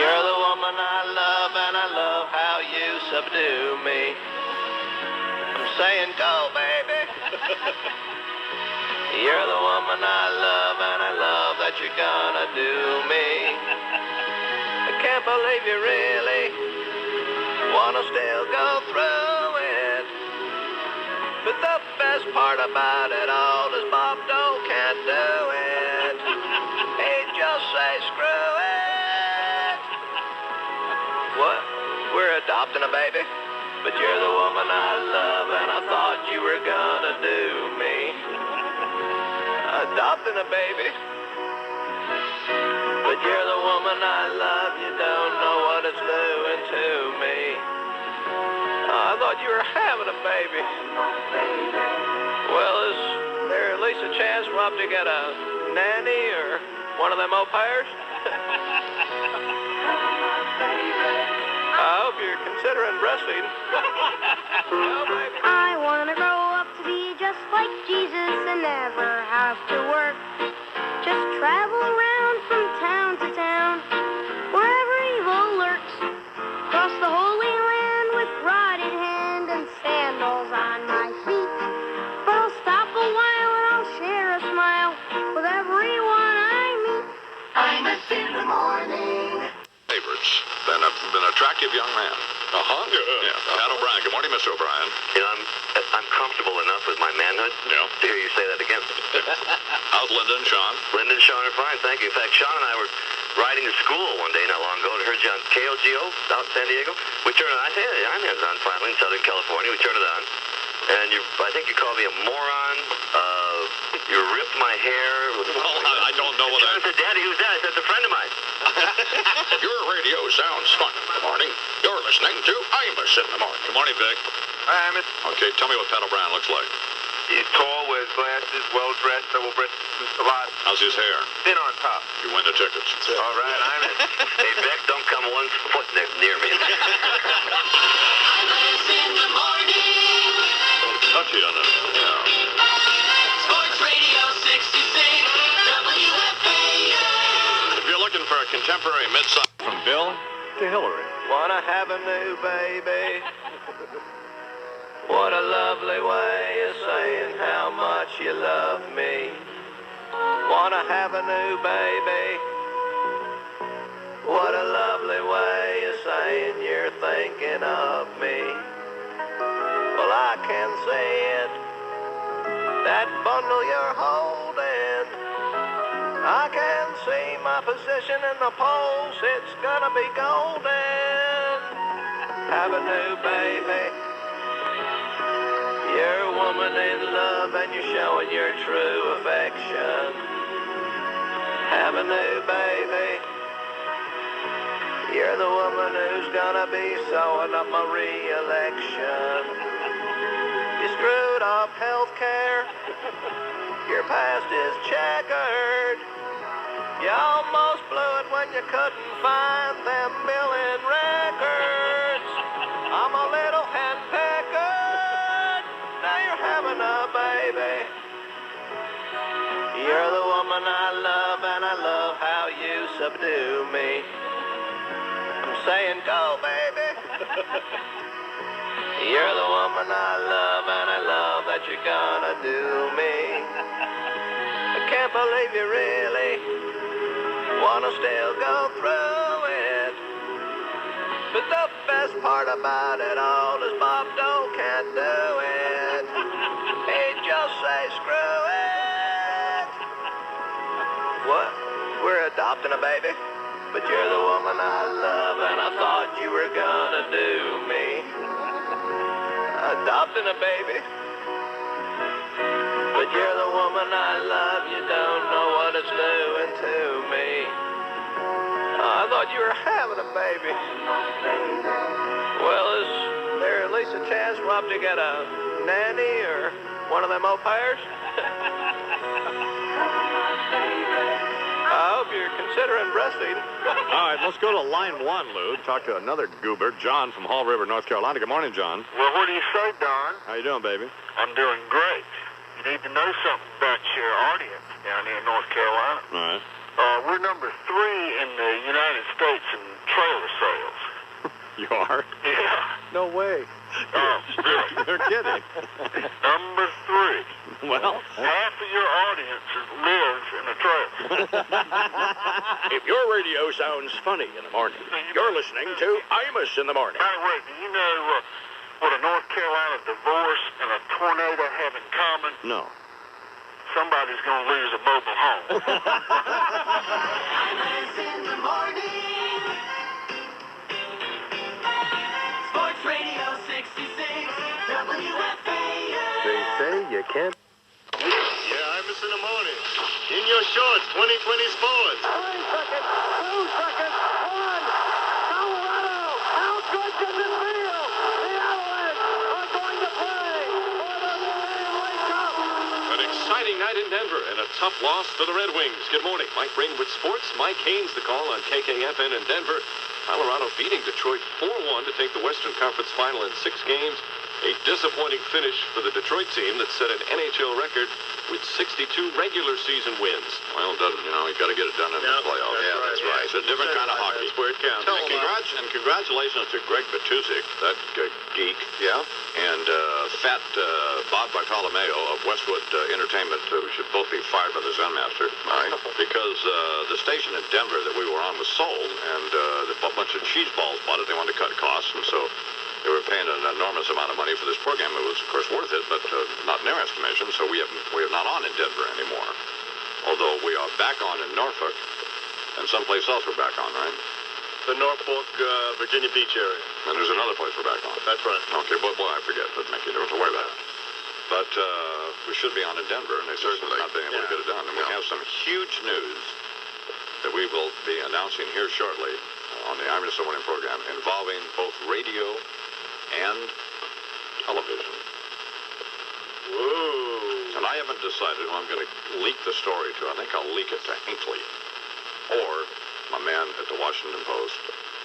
You're the woman I love, and I love how you subdue me. I'm saying go, baby. You're the woman I love, and I love that you're gonna do me. I can't believe you really wanna still go through it. But the best part about it all is Bob Dole can't do it. He'd just say screw it. What? We're adopting a baby? But you're the woman I love, and I thought you were gonna do me. Adopting a baby? But you're the woman I love, you don't know what it's doing to me. I thought you were having a baby. Well, is there at least a chance we'll have to get a nanny or one of them au pairs? I hope you're considering breastfeeding. Oh, baby. I want to grow up to be just like Jesus and never have to work. Just travel around from town to town, wherever evil lurks. Cross the Holy Land with rod in hand and sandals on my feet. But I'll stop a while and I'll share a smile with everyone I meet. Imus in the morning. Favorites than an attractive young man. Yeah. Pat O'Brien. Good morning, Mr. O'Brien. You know, I'm comfortable enough with my manhood to hear you say that again. How's Linda and Sean? Linda and Sean are fine, thank you. In fact, Sean and I were riding to school one day not long ago and heard you on KOGO out in San Diego. We turned it on. I said, yeah, I'm on finally in Southern California. We turned it on. And I think you called me a moron. You ripped my hair. Well, I don't know what Sean said, Daddy, who's that? I said, it's a friend of mine. Your radio sounds fun in the morning. You're listening to Imus in the morning. Good morning, Vic. Hi, Imus. Okay, tell me what Pat O'Brien looks like. He's tall, wears glasses, well-dressed, double-breasted suits a lot. How's his hair? Thin on top. You win the tickets. All right, Imus. Hey, Beck, don't come 1 foot near me. Imus in the morning. Touchy on it. Yeah. Sports Radio 66, WFAN. If you're looking for a contemporary mid-song from Bill to Hillary. Wanna have a new baby? What a lovely way of saying how much you love me. Wanna have a new baby? What a lovely way of saying you're thinking of me. Well, I can see it, that bundle you're holding. I can see my position in the polls, it's gonna be golden. Have a new baby. You're a woman in love and you're showing your true affection. Have a new baby. You're the woman who's gonna be sewing up my re-election. You screwed up health care. Your past is checkered. You almost blew it when you couldn't find them billing records. I'm a little hand-peckered. Now you're having a baby. You're the woman I love, and I love how you subdue me. I'm saying go, baby. You're the woman I love, and I love that you're gonna do me. I can't believe you really wanna still go through it. But the best part about it all is Bob Dole can't do it. He'd just say screw it. What? We're adopting a baby? But you're the woman I love, and I thought you were gonna do me. Adopting a baby? But you're the woman I love, you don't know what it's doing to me. I thought you were having a baby. Well, is there at least a chance we'll have to get a nanny or one of them au pairs? I hope you're considering breastfeeding. All right, let's go to line 1, Lou. Talk to another goober, John from Hall River, North Carolina. Good morning, John. Well, what do you say, Don? How you doing, baby? I'm doing great. You need to know something about your audience down here in North Carolina. All right. We're number 3 in the United States in You are? Yeah. No way. You're kidding. Number 3. Well, Half of your audience lives in a trailer. If your radio sounds funny in the morning, you're listening to Imus in the morning. By the way, do you know what a North Carolina divorce and a tornado have in common? no. Somebody's going to lose a mobile home. Imus in the morning. Sports Radio 66, WFAN. They say you can't. Yeah, Imus in the morning. In your shorts, 2020 sports. 3 seconds, 2 seconds, 1. Colorado, how good does it feel? The Avalanche are going to play for the Stanley Cup. An exciting night in Denver and a tough loss for the Red Wings. Good morning. Mike Breen with sports. Mike Haynes the call on KKFN in Denver. Colorado beating Detroit 4-1 to take the Western Conference final in 6 games. A disappointing finish for the Detroit team that set an NHL record with 62 regular season wins. Well, doesn't, you got to get it done in the playoffs. That's right. It's a different kind of hockey. That's where it counts. And congratulations to Greg Batusic, that geek. Yeah. And fat Bob Bartolomeo of Westwood Entertainment, who should both be fired by the Zen Master. Because the station in Denver that we were on was sold, and a bunch of cheese balls bought it. They wanted to cut costs, and so they were paying an enormous amount of money for this program. It was, of course, worth it, but not in their estimation, so we are not on in Denver anymore. Although we are back on in Norfolk, and someplace else we're back on, right? The Norfolk, Virginia Beach area. And there's another place we're back on. That's right. Okay, boy, I forget. Doesn't make any difference. Don't worry about it. But we should be on in Denver, and they certainly not being able to get it done. And we have some huge news that we will be announcing here shortly on the Imus in the Morning program involving both radio and television. Whoa. And I haven't decided who I'm going to leak the story to. I think I'll leak it to Hinckley or my man at the Washington Post,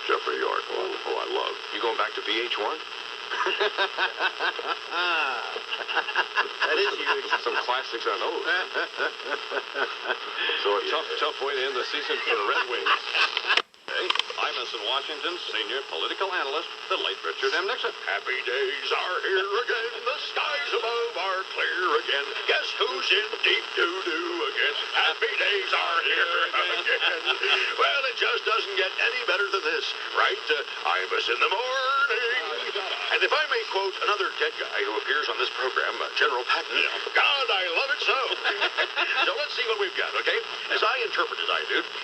Jeffrey York, who I love. You going back to VH1? That is huge. Some classics on those. So a tough way to end the season for the Red Wings. Imus in Washington's senior political analyst, the late Richard M. Nixon. Happy days are here again. The skies above are clear again. Guess who's in deep doo-doo again? Happy days are here again. Well, it just doesn't get any better than this, right? Imus in the morning. And if I may quote another dead guy who appears on this program, General Patton, God, I love it so. So let's see what we've got, okay? As I interpret it,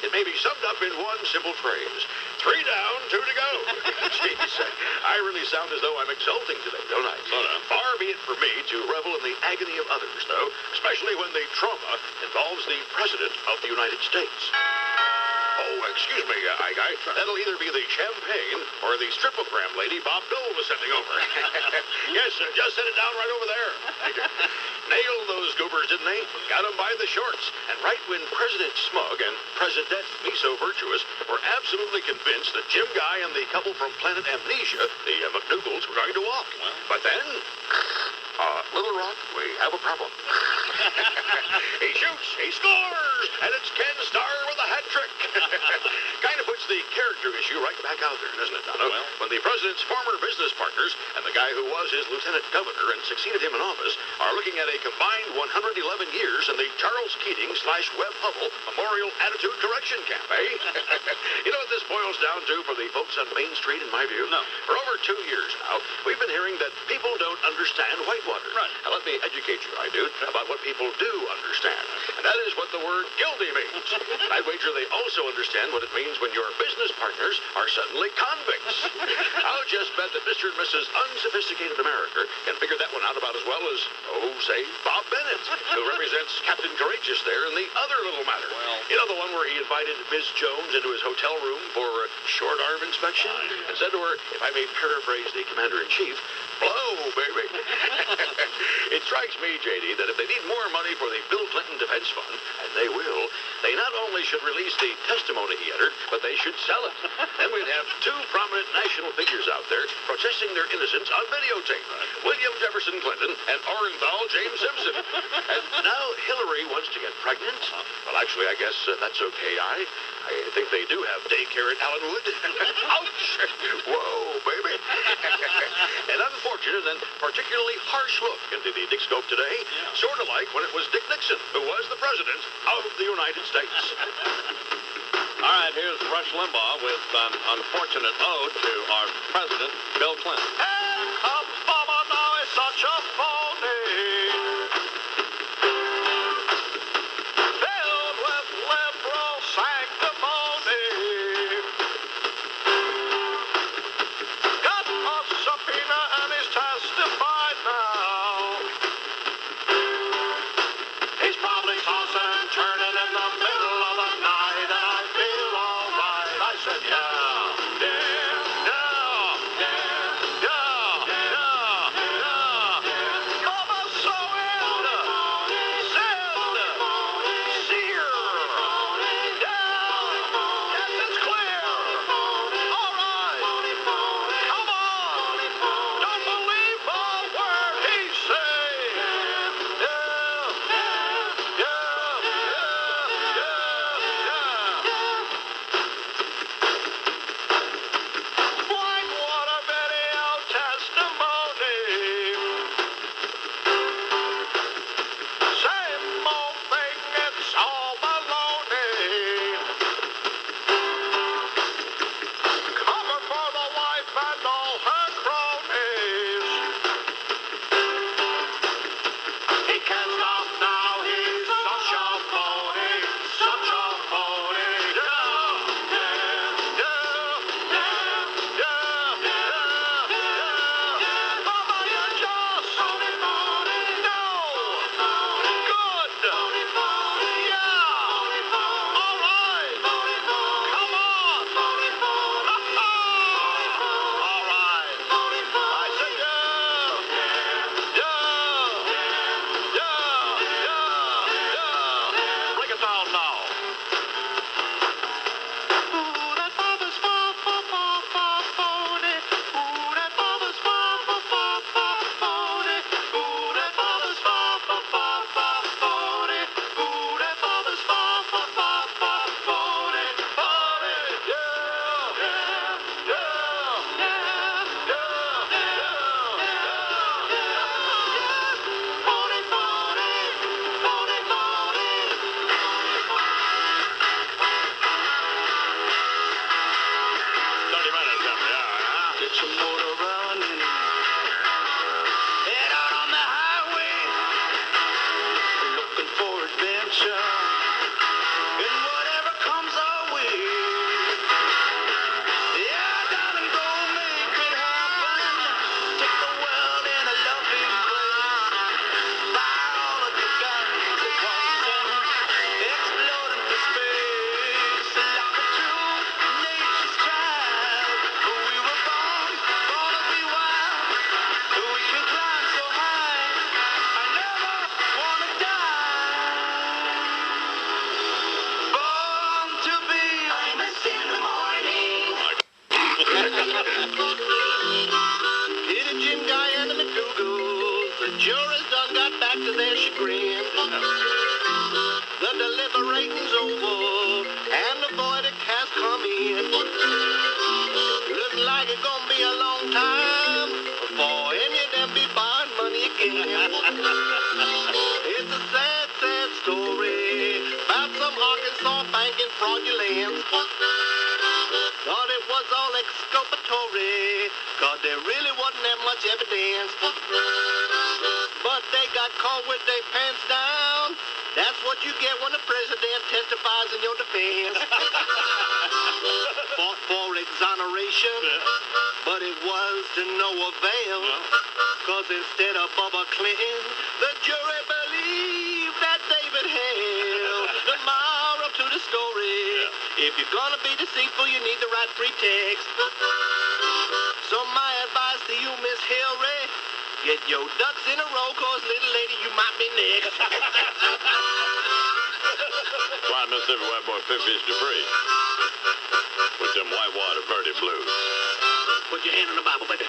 it may be summed up in one simple phrase. 3 down, 2 to go. Jeez, I really sound as though I'm exulting today, don't I? Far be it from me to revel in the agony of others, though, especially when the trauma involves the President of the United States. Oh, excuse me, guy. That'll either be the champagne or the stripogram lady Bob Dole was sending over. Yes, just set it down right over there. Nailed those goobers, didn't they? Got them by the shorts. And right when President Smug and President Me So Virtuous were absolutely convinced that Jim Guy and the couple from Planet Amnesia, the McDougalls, were going to walk. But then, Little Rock, we have a problem. He shoots, he scores, and it's Ken Starr with a hat trick. Kind of puts the character issue right back out there, doesn't it, Donna? When the president's former business partners and the guy who was his lieutenant governor and succeeded him in office are looking at a combined 111 years in the Charles Keating/Webb Hubbell Memorial Attitude Correction Camp, eh? You know what this boils down to for the folks on Main Street, in my view? No. For over 2 years now, we've been hearing that people don't understand whitewater. Right. Now, let me educate you, about what people do understand. And that is what the word guilty means. And I wager they also understand what it means when your business partners are suddenly convicts. I'll just bet that Mr. and Mrs. Unsophisticated America can figure that one out about as well as, say, Bob Bennett, who represents Captain Courageous there in the other little matter. You know, the one where he invited Ms. Jones into his hotel room for a short arm inspection and said to her, if I may paraphrase the commander-in-chief, blow, baby. It strikes me, J.D., that if they need more money for the Bill Clinton Defense Fund, and they will, they not only should release the testimony he entered, but they should sell it. Then we'd have 2 prominent national figures out there protesting their innocence on videotape. William Jefferson Clinton and Orenthal James Simpson. And now Hillary wants to get pregnant? Well, actually, I guess that's okay. I think they do have daycare at Allenwood. Ouch! Whoa, particularly harsh look into the Dick Scope today, sort of like when it was Dick Nixon who was the president of the United States. All right, here's Rush Limbaugh with an unfortunate ode to our president, Bill Clinton. And comes Mama now is such a phony, filled with liberal sanctimony. Got a subpoena and is testified now. He's probably tossing and turning in the middle of the night, and I feel all right. I said, yeah, yeah, yeah, yeah, yeah, yeah, yeah. Mama so in, sin, sear, yeah, yes, it's clear. All right, come on, don't believe a word he say. Yeah, yeah, yeah, yeah, yeah. Like what a video testimony. Same old thing, it's all baloney. Cover for the wife and all her cronies. He can't stop now, he's such a phony, such a phony. Yeah, yeah, yeah, yeah, yeah, yeah, yeah. Mama, you're just phony, phony. No, good. Phony, phony. Yeah, phony, phony. All right. Phony, phony. Come on. Phony, phony. All right. Phony, phony. I said yeah, yeah. Yeah. Break it down now. Ooh, that Bubba's phony. Ooh, that Bubba's phony. Ooh, that Bubba's phony. Ooh, that Bubba's phony. Phony. Yeah. Yeah. Yeah. Yeah. Yeah. Phony, phony. Phony, phony. 30 minutes up there, huh? Get your motor running. Head out on the highway. Looking for adventure. And whatever comes our way. Yeah, darling, go make it happen. Take the world in a loving place. Buy all of your guns at once and explode into space. Like a true nature's child. We were born to be wild. We can climb so high. I never wanna die. Born to be famous in the morning. Hit a gym guy and the McDougalls. The jury's done got back to their chagrin. The deliberating's over and the verdict has come in. Looks like it's gonna be a long time before any of them be buying money again. It's a sad, sad story about some Arkansas banking fraudulence. Thought it was all exculpatory, 'cause there really wasn't that much evidence. But they got caught with their pants down. That's what you get when the president testifies in your defense. Fought for exoneration, but it was to no avail. 'Cause instead of Bubba Clinton, the jury believed that David Hale. The moral to the story, if you're gonna be deceitful, you need the right pretext. So my advice to you, Miss Hillary, get your ducks in a row, 'cause little lady, you might be next. Fly Mississippi White Boy Fish Dupree with them whitewater birdie blues. Put your hand on the Bible, baby.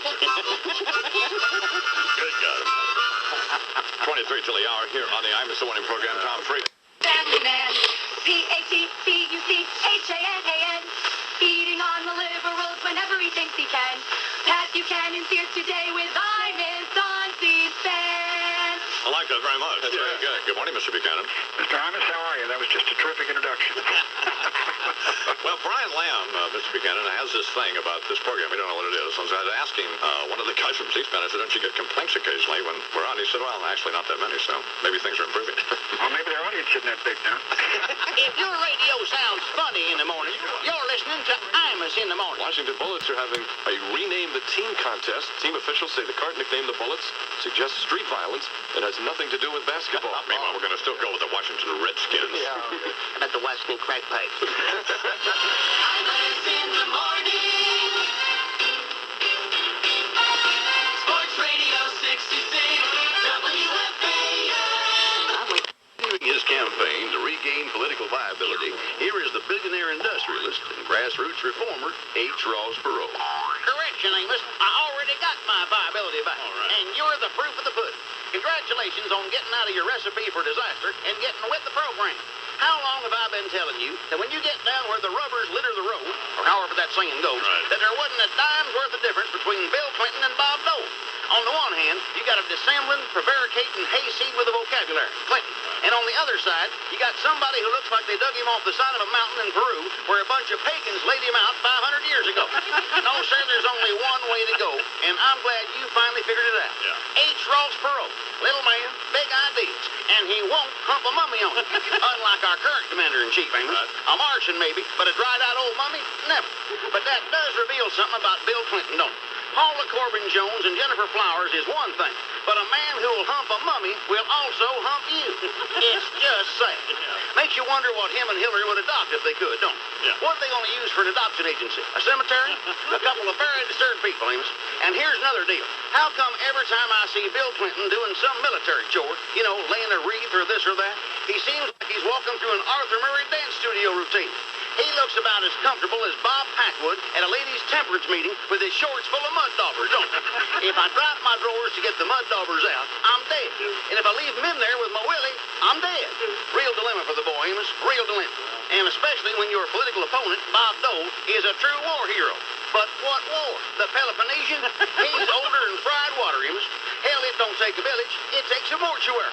Good God. 23 till the hour here on the Imus Morning program. Tom Freeman. Family Man, P-A-T-C-U-C-H-A-N-A-N, feeding on the liberals whenever he thinks he can. Pat Buchanan's here today with Imus on like that very much. That's very good. Good morning, Mr. Buchanan. Mr. Imus, how are you? That was just a terrific introduction. Well, Brian Lamb, Mr. Buchanan, has this thing about this program. We don't know what it is. So I was asking one of the guys from C-SPAN, I said, don't you get complaints occasionally when we're on? He said, well, actually not that many, so maybe things are improving. Well, maybe their audience isn't that big now. If your radio sounds funny in the morning, you're listening to Imus in the morning. Washington Bullets are having a rename the team contest. Team officials say the card nickname the Bullets suggests street violence and has nothing to do with basketball. Meanwhile, we're going to still go with the Washington Redskins. Yeah. About the Washington crack pipes. Imus in the morning. Sports Radio 66, WFAN. During his campaign to regain political viability, here is the billionaire industrialist and grassroots reformer, H. Ross Perot. Correction, Amos. I already got my viability back. All right. And you're the proof of the pudding. Congratulations on getting out of your recipe for disaster and getting with the program. How long have I been telling you that when you get down where the rubbers litter the road, or however that saying goes, that there wasn't a dime's worth of difference between Bill Clinton and Bob Dole? On the one hand, you got a dissembling, prevaricating hayseed with a vocabulary, Clinton. And on the other side, you got somebody who looks like they dug him off the side of a mountain in Peru where a bunch of pagans laid him out 500 years ago. No, sir, there's only one way to go, and I'm glad you finally figured it out. H. Ross Perot, little man, big ideas, and he won't hump a mummy on it. Unlike our current commander-in-chief, Amos. A Martian, maybe, but a dried-out old mummy? Never. But that does reveal something about Bill Clinton, don't it? Paula Corbin Jones and Jennifer Flowers is one thing, but a man who will hump a mummy will also hump you. It's just sad. Makes you wonder what him and Hillary would adopt if they could, don't it? What are they going to use for an adoption agency? A cemetery? A couple of very disturbed people, Amos. And here's another deal. How come every time I see Bill Clinton doing some military chore, you know, laying a wreath or this or that, he seems like he's walking through an Arthur Murray dance studio routine? He looks about as comfortable as Bob Packwood at a ladies' temperance meeting with his shorts full of mud daubers, don't he? If I drop my drawers to get the mud daubers out, I'm dead. And if I leave them in there with my willy, I'm dead. Real dilemma for the boy, Amos. Real dilemma. And especially when your political opponent, Bob Dole, is a true war hero. But what war? The Peloponnesian? He's older than fried water, Amos. Hell, it don't take a village. It takes a mortuary.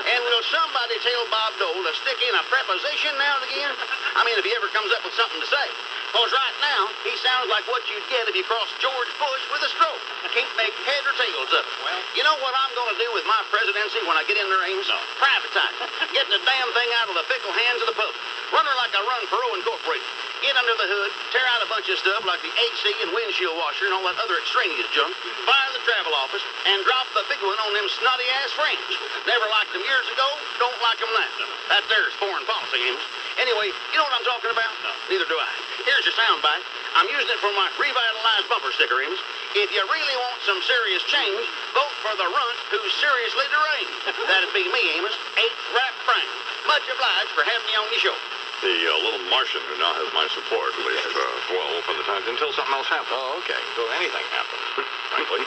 And will somebody tell Bob Dole to stick in a preposition now and again? I mean, if he ever comes up with something to say. Because right now, he sounds like what you'd get if you crossed George Bush with a stroke. Can't make head or tails of it. Well, you know what I'm going to do with my presidency when I get in there, Ames? No. Privatize it. Get the damn thing out of the fickle hands of the public. Run her like I run Perot Incorporated. Get under the hood, tear out a bunch of stuff like the AC and windshield washer and all that other extraneous junk, fire the travel office, and drop the big one on them snotty-ass French. Never liked them years ago, don't like them now. That there's foreign policy, Ames. Anyway, you know what I'm talking about? No. Neither do I. Here's your soundbite. I'm using it for my revitalized bumper sticker, Ames. If you really want some serious change, vote for the runt who's seriously deranged. That'd be me, Amos. H. Rap Brown. Much obliged for having me on your show. The little Martian who now has my support, at least, well, for the time, until something else happens. Oh, okay. So anything happens. Frankly.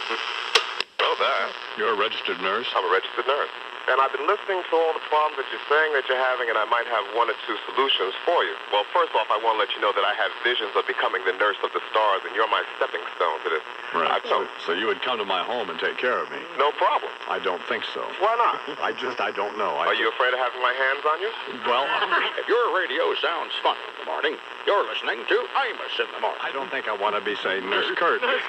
Hello there. You're a registered nurse? I'm a registered nurse. And I've been listening to all the problems that you're saying that you're having, and I might have one or two solutions for you. Well, first off, I want to let you know that I have visions of becoming the nurse of the stars, and you're my stepping stone to this. Right. So you would come to my home and take care of me? No problem. I don't think so. Why not? I don't know. Are you afraid of having my hands on you? Well, If your radio sounds funny in the morning, you're listening to Imus in the morning. I don't think I want to be saying, Nurse Kurt. Nurse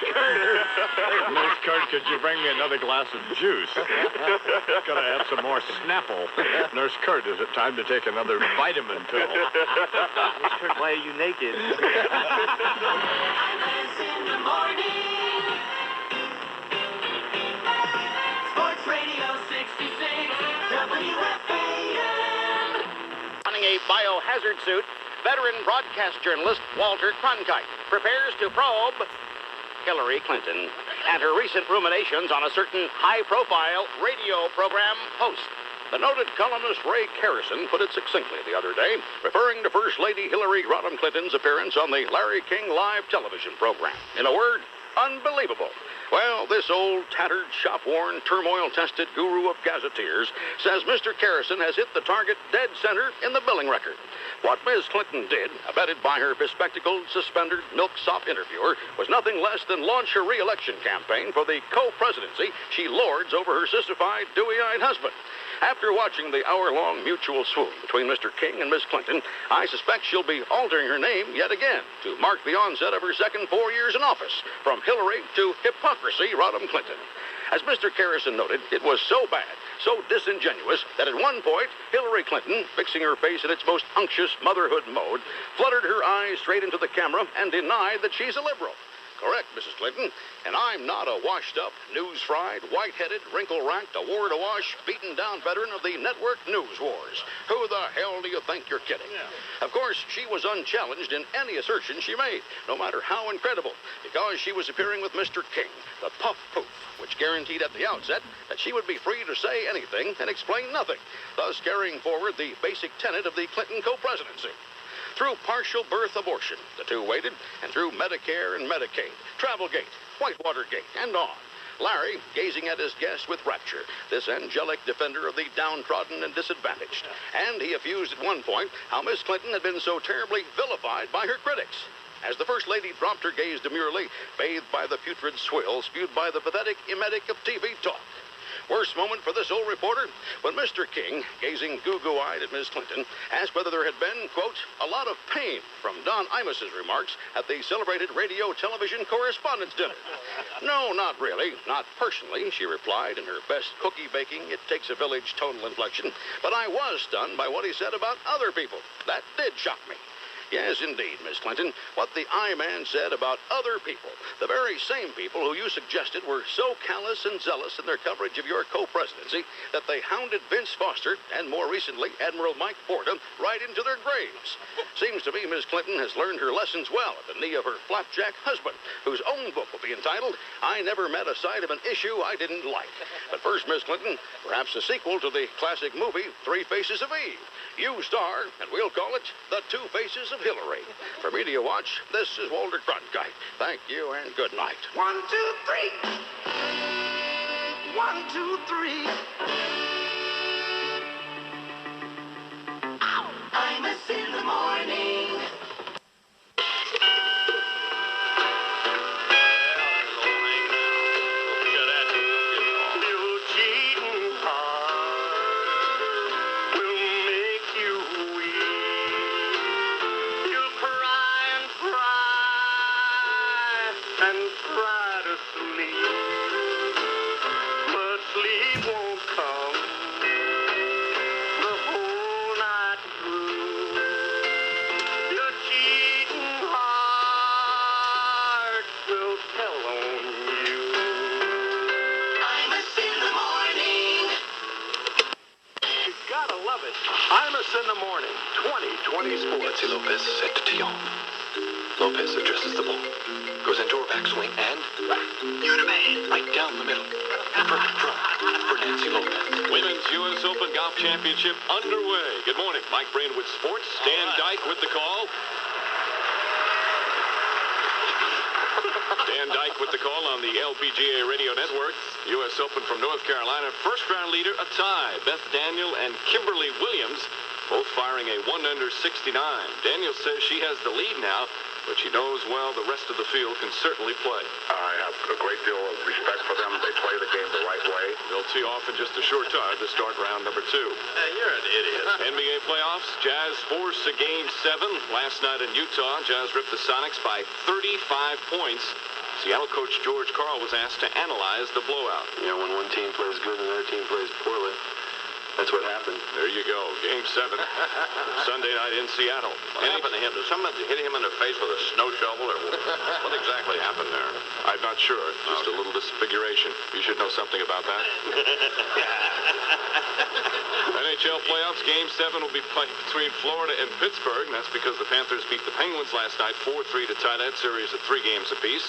Kurt, could you bring me another glass of juice? Gotta have some more Snapple. Nurse Kurt, is it time to take another vitamin pill? Nurse Kurt, why are you naked? Imus in the morning. Sports Radio 66, WFAN. Running a biohazard suit, veteran broadcast journalist Walter Cronkite prepares to probe Hillary Clinton and her recent ruminations on a certain high-profile radio program host. The noted columnist Ray Harrison put it succinctly the other day, referring to First Lady Hillary Rodham Clinton's appearance on the Larry King live television program. In a word, Unbelievable. Well, this old, tattered, shop-worn, turmoil-tested guru of gazetteers says Mr. Kerrison has hit the target dead center in the billing record. What Ms. Clinton did, abetted by her bespectacled, suspendered, milksop interviewer, was nothing less than launch her re-election campaign for the co-presidency she lords over her sissified, dewy-eyed husband. After watching the hour-long mutual swoon between Mr. King and Miss Clinton, I suspect she'll be altering her name yet again to mark the onset of her second 4 years in office, from Hillary to Hypocrisy Rodham Clinton. As Mr. Kerrison noted, it was so bad, so disingenuous, that at one point, Hillary Clinton, fixing her face in its most unctuous motherhood mode, fluttered her eyes straight into the camera and denied that she's a liberal. Correct, Mrs. Clinton. And I'm not a washed-up, news-fried, white-headed, wrinkle-racked, award-awash, beaten-down veteran of the network news wars. Who the hell do you think you're kidding? Yeah. Of course, she was unchallenged in any assertion she made, no matter how incredible, because she was appearing with Mr. King, the puff-poof, which guaranteed at the outset that she would be free to say anything and explain nothing, thus carrying forward the basic tenet of the Clinton co-presidency. Through partial birth abortion, the two waited, and through Medicare and Medicaid, Travelgate, Whitewatergate, and on. Larry gazing at his guest with rapture, this angelic defender of the downtrodden and disadvantaged. And he effused at one point how Miss Clinton had been so terribly vilified by her critics. As the First Lady dropped her gaze demurely, bathed by the putrid swill spewed by the pathetic emetic of TV talk. Worst moment for this old reporter when Mr. King, gazing goo-goo-eyed at Ms. Clinton, asked whether there had been, quote, a lot of pain from Don Imus's remarks at the celebrated radio-television correspondence dinner. No, not really. Not personally, she replied in her best cookie-baking, it-takes-a-village tonal inflection. But I was stunned by what he said about other people. That did shock me. Yes, indeed, Miss Clinton. What the I-Man said about other people, the very same people who you suggested were so callous and zealous in their coverage of your co-presidency that they hounded Vince Foster and, more recently, Admiral Mike Porta right into their graves. Seems to me Miss Clinton has learned her lessons well at the knee of her flapjack husband, whose own book will be entitled, I Never Met a Side of an Issue I Didn't Like. But first, Miss Clinton, perhaps a sequel to the classic movie, Three Faces of Eve. You star, and we'll call it The Two Faces of Hillary. For Media Watch, this is Walter Cronkite. Thank you and good night. 1, 2, 3. 1, 2, 3. Imus in the morning. Imus in the morning, 2020 sports. Nancy Lopez set to Tillon. Lopez addresses the ball. Goes into her backswing and near the man, right down the middle. Perfect throw for Nancy Lopez. Women's U.S. Open Golf Championship underway. Good morning. Mike Breen with sports. Dan Dyke with the call. Dan Dyke with the call on the LPGA Radio Network. U.S. Open from North Carolina. First round leader, a tie. Beth Daniel and Kimberly Williams both firing a 1-under 69. Daniel says she has the lead now, but she knows, well, the rest of the field can certainly play. I have a great deal of respect for them. They play the game the right way. They'll tee off in just a short time to start round number 2. You're an idiot. NBA playoffs, Jazz force a Game 7. Last night in Utah, Jazz ripped the Sonics by 35 points. Seattle coach George Karl was asked to analyze the blowout. You know, when one team plays good and the other team plays poorly, that's what happened. There you go. Game 7. Sunday night in Seattle. What happened to him? Did someone hit him in the face with a snow shovel? Or what exactly happened there? I'm not sure. Just a little disfiguration. You should know something about that. NHL playoffs. Game 7 will be played between Florida and Pittsburgh. And that's because the Panthers beat the Penguins last night 4-3 to tie that series at 3 games apiece.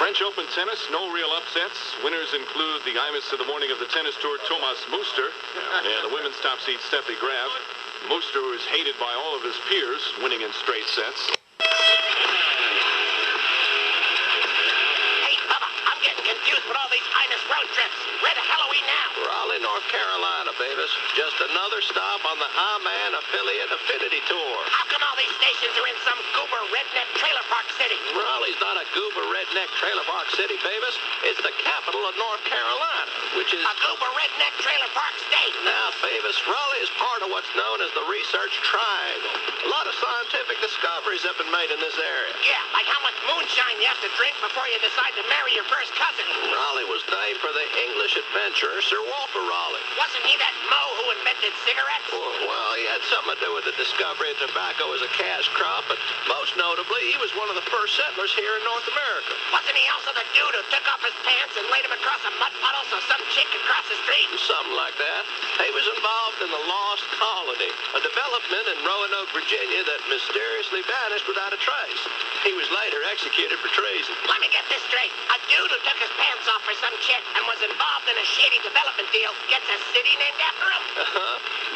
French Open tennis, no real upsets. Winners include the Imus of the morning of the tennis tour, Thomas Muster, and the women's top seed, Steffi Graf. Muster is hated by all of his peers, winning in straight sets. Hey, now? Raleigh, North Carolina, Beavis. Just another stop on the I-Man Affiliate Affinity Tour. How come all these stations are in some goober redneck trailer park city? Raleigh's not a goober redneck trailer park city, Beavis. It's the capital of North Carolina, which is... A goober redneck trailer park state. Now, Beavis, Raleigh is part of what's known as the Research Triangle. A lot of scientific discoveries have been made in this area. Yeah, like how much moonshine you have to drink before you decide to marry your first cousin. Raleigh was named for the English adventurer Sir Walter Raleigh. Wasn't he that Mo who invented cigarettes? Well, he had something to do with the discovery of tobacco as a cash crop, but most notably, he was one of the first settlers here in North America. Wasn't he also the dude who took off his pants and laid him across a mud puddle so some chick could cross the street? Something like that. He was involved in the Lost Colony, a development in Roanoke, Virginia that mysteriously vanished without a trace. He was later executed for treason. Let me get this straight. A dude who took his pants off for some chick and was involved in a shady development deal gets a city named after him?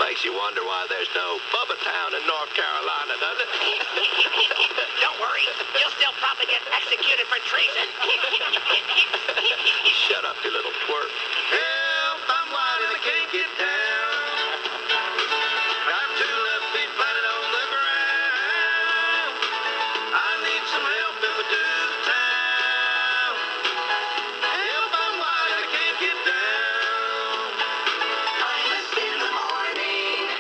Makes you wonder why there's no Bubba Town in North Carolina, doesn't it? Don't worry. You'll still probably get executed for treason. Shut up, you little twerp. Help, I'm wide and I can't get down. Got two left feet planted on the ground. I need some help if I do the town. Help, I'm wide and I can't get down. Imus in the morning.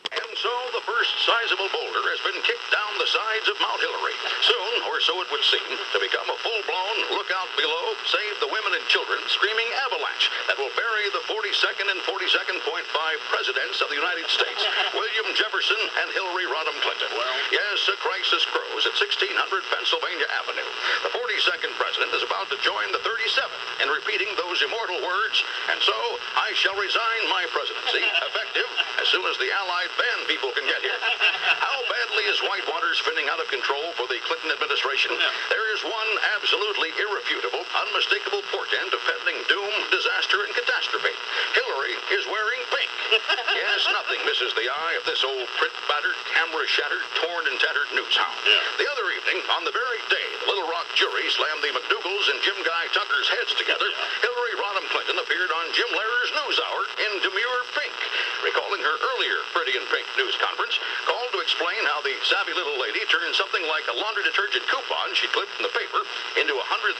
And so the first sizable boulder has been kicked down the sides of Mount Hillary. Soon, or so it would seem, to become a full-blown lookout below, save the women and children, screaming avalanche that will bury the 42nd and 42nd.5 presidents of the United States, William Jefferson and Hillary Rodham Clinton. Yes, a crisis grows at 1600 Pennsylvania Avenue. The 42nd president is about to join the 37th in repeating those immortal words, and so I shall resign my presidency, effective as soon as the Allied band people can get here. How badly is Whitewater spinning out of control for the Clinton administration? There is one absolutely irrefutable, unmistakable portent of pending doom, disaster, and catastrophe. Hillary is wearing pink. Yes, nothing misses the eye of this old print-battered, camera-shattered, torn and tattered news hound. The other evening, on the very day the Little Rock jury slammed the McDougal's and Jim Guy Tucker's heads together, Hillary Rodham Clinton appeared on Jim Lehrer's News Hour in demure pink. Recalling her earlier Pretty in Pink news conference, called to explain how the savvy little lady turned something like a laundry detergent coupon she clipped from the paper into a $100,000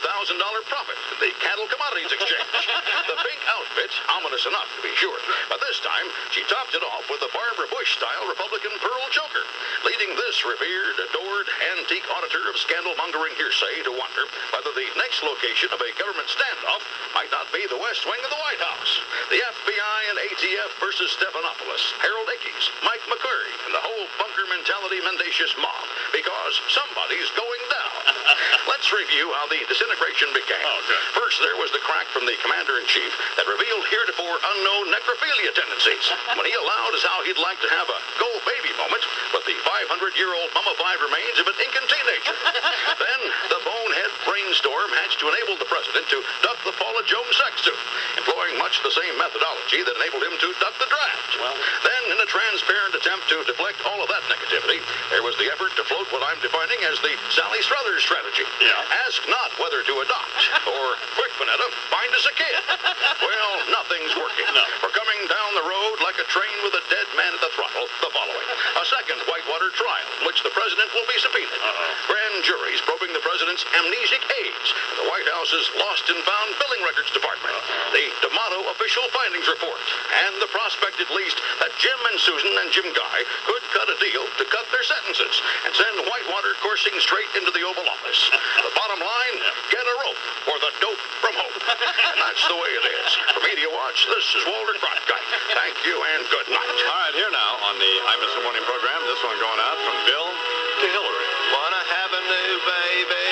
profit in the cattle commodities exchange. The pink outfit, ominous enough to be sure, but this time she topped it off with a Barbara Bush-style Republican pearl choker, leading this revered, adored, antique auditor of scandal-mongering hearsay to wonder whether the next location of a government standoff might not be the West Wing of the White House. The FBI and ATF versus Stephanopoulos, Harold Ickes, Mike McCurry, and the whole bunker mentality mendacious mob, because somebody's going down. Let's review how the disintegration began. First, there was the crack from the commander-in-chief that revealed heretofore unknown necrophilia tendencies, when he allowed as how he'd like to have a go baby moment with the 500-year-old mummified remains of an Incan teenager. Then, the bonehead brainstorm hatched to enable the president to duck the Paula Jones sex suit, employing much the same methodology that enabled him to duck the draft. Then, in a transparent attempt to deflect all of that negativity, there was the effort to float what I'm defining as the Sally Struthers strategy. Ask not whether to adopt, or, quick, Vanetta, find us a kid. Well, nothing's working. We're coming down the road like a train with a dead man at the throttle, the following. A second Whitewater trial, in which the president will be subpoenaed. Grand juries probing the president's amnesic age, and the White House's lost and found billing records department. The D'Amato official findings report, and the prospect at least that Jim and Susan and Jim Guy could cut a deal to cut their sentences and send Whitewater coursing straight into the Oval Office. The bottom line, get a rope for the dope from hope. And that's the way it is. For Media Watch, this is Walter Cronkite. Thank you and good night. All right, here now on the Imus in the Morning program, this one going out from Bill to Hillary. Wanna have a new baby?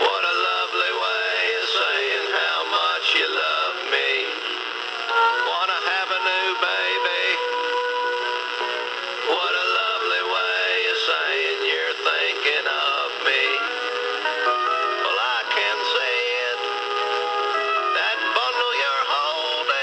What a lovely way of saying how much you love me. Wanna have a new baby? What a lovely way of saying you're thinking of me. Well, I can see it. That bundle you're holding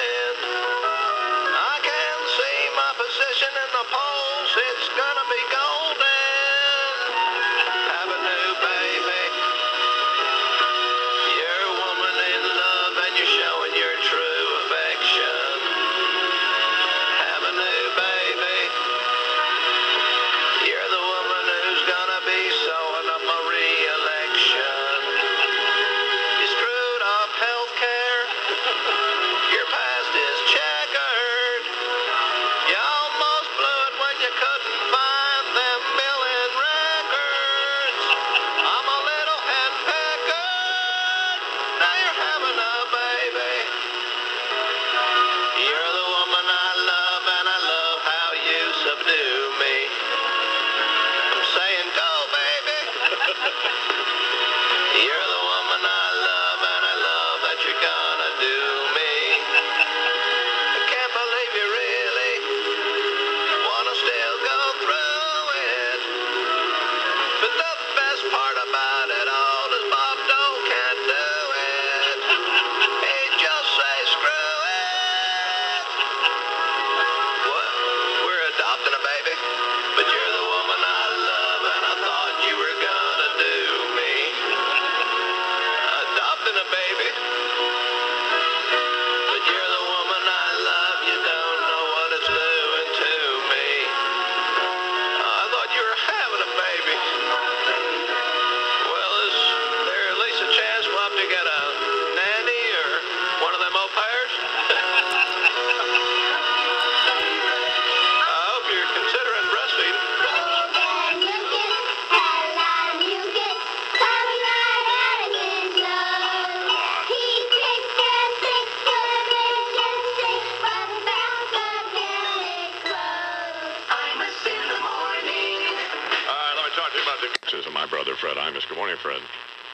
brother, Fred Imus. Good morning, Fred.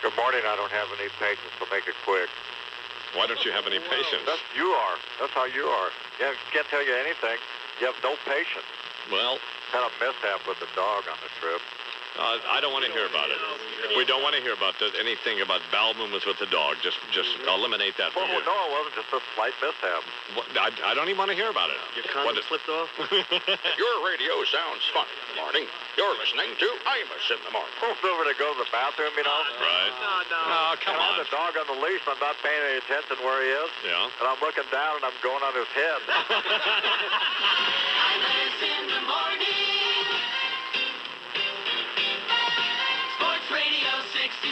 Good morning. I don't have any patience, so make it quick. Why don't you have any patience? You are. That's how you are. Yeah, can't tell you anything. You have no patience. Well, Had a mishap with the dog on the trip. I don't want to hear about it. We don't want to hear about anything about bowel movements with the dog. Just eliminate that from you. No, it wasn't just a slight mishap. I don't even want to hear about it. Your condom slipped off? Your radio sounds fun in the morning. You're listening to Imus in the morning. Moved over to go to the bathroom, you know. Right. No. Oh, come And I on. have the dog on the leash, and I'm not paying any attention where he is. Yeah. And I'm looking down, and I'm going on his head. Imus in the morning. Sports Radio 66,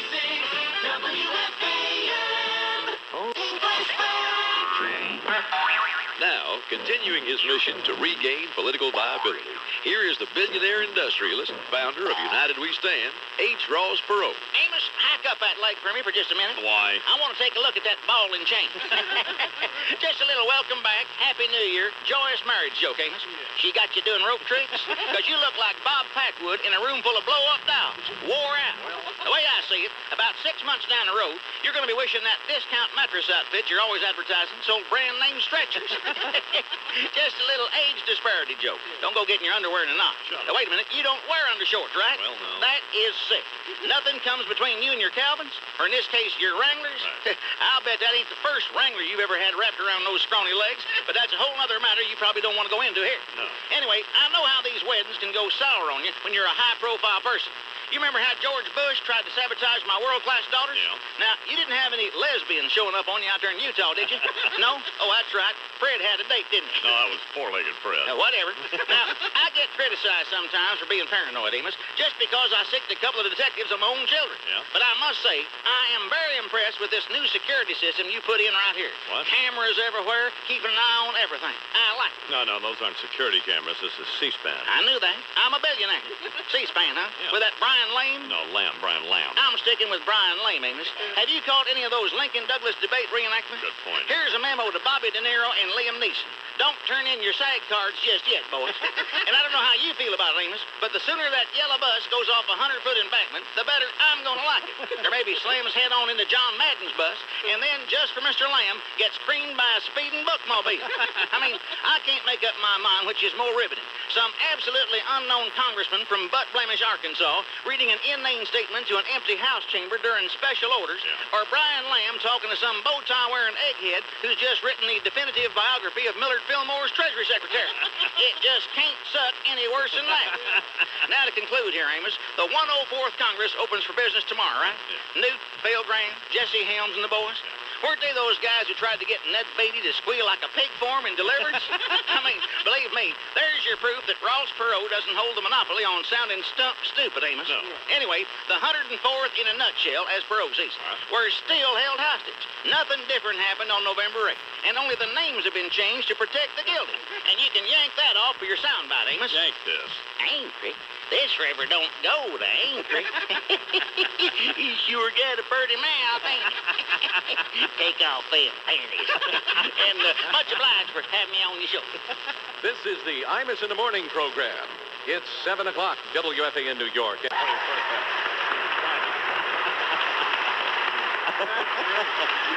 WFAN. Now, continuing his mission to regain political viability, here is the billionaire industrialist, founder of United We Stand, H. Ross Perot. Amos, hack up that leg for me for just a minute. Why? I want to take a look at that ball and chain. Just a little welcome back, Happy New Year, joyous marriage joke, Amos. She got you doing rope tricks? Because you look like Bob Packwood in a room full of blow-up dolls. Wore out. The way I see it, about 6 months down the road, you're going to be wishing that discount mattress outfit you're always advertising sold brand-name stretchers. Just a little age disparity joke. Don't go getting your underwear in a knot. Now, wait a minute. You don't wear undershorts, right? Well, no. That is sick. Nothing comes between you and your Calvins, or in this case, your Wranglers. Right. I'll bet that ain't the first Wrangler you've ever had wrapped around those scrawny legs, but that's a whole other matter you probably don't want to go into here. No. Anyway, I know how these weddings can go sour on you when you're a high-profile person. You remember how George Bush tried to sabotage my world-class daughters? Yeah. Now, you didn't have any lesbians showing up on you out there in Utah, did you? No? Oh, that's right. Fred had a date, didn't he? No, that was four-legged Fred. Whatever. Now, I get criticized sometimes for being paranoid, Amos, just because I sicked a couple of detectives on my own children. Yeah. But I must say, I am very impressed with this new security system you put in right here. What? Cameras everywhere, keeping an eye on everything. I like it. No, those aren't security cameras. This is C-SPAN. I knew that. I'm a billionaire. C-SPAN, huh? Yeah. With that Brian Lane? No, Brian Lamb. I'm sticking with Brian Lane, Amos. Have you caught any of those Lincoln-Douglas debate reenactments? Good point. Here's a memo to Bobby De Niro and Liam Neeson. Don't turn in your SAG cards just yet, boys. And I don't know how you feel about it, Amos, but the sooner that yellow bus goes off a 100-foot embankment, the better I'm going to like it. Or maybe slams head on into John Madden's bus, and then, just for Mr. Lamb, gets creamed by a speeding bookmobile. I mean, I can't make up my mind which is more riveting. Some absolutely unknown congressman from butt-blemish Arkansas reading an inane statement to an empty house chamber during special orders, or Brian Lamb talking to some bow-tie-wearing egghead who's just written the definitive biography of Millard Fillmore's Treasury Secretary. It just can't suck any worse than that. Now to conclude here, Amos, the 104th Congress opens for business tomorrow, right? Yeah. Newt, Phil Graham, Jesse Helms, and the boys. Weren't they those guys who tried to get Ned Beatty to squeal like a pig for him in Deliverance? I mean, believe me, there's your proof that Ross Perot doesn't hold the monopoly on sounding stupid, Amos. No. Anyway, the 104th in a nutshell, as Perot sees it. We're still held hostage. Nothing different happened on November 8th, and only the names have been changed to protect the guilty. And you can yank that off for your soundbite, Amos. Yank this. Angry? This river don't go to Angry. You sure got a pretty mouth, ain't you? Take off them panties. And much obliged for having me on your show. This is the Imus in the Morning program. It's 7 o'clock, WFAN New York.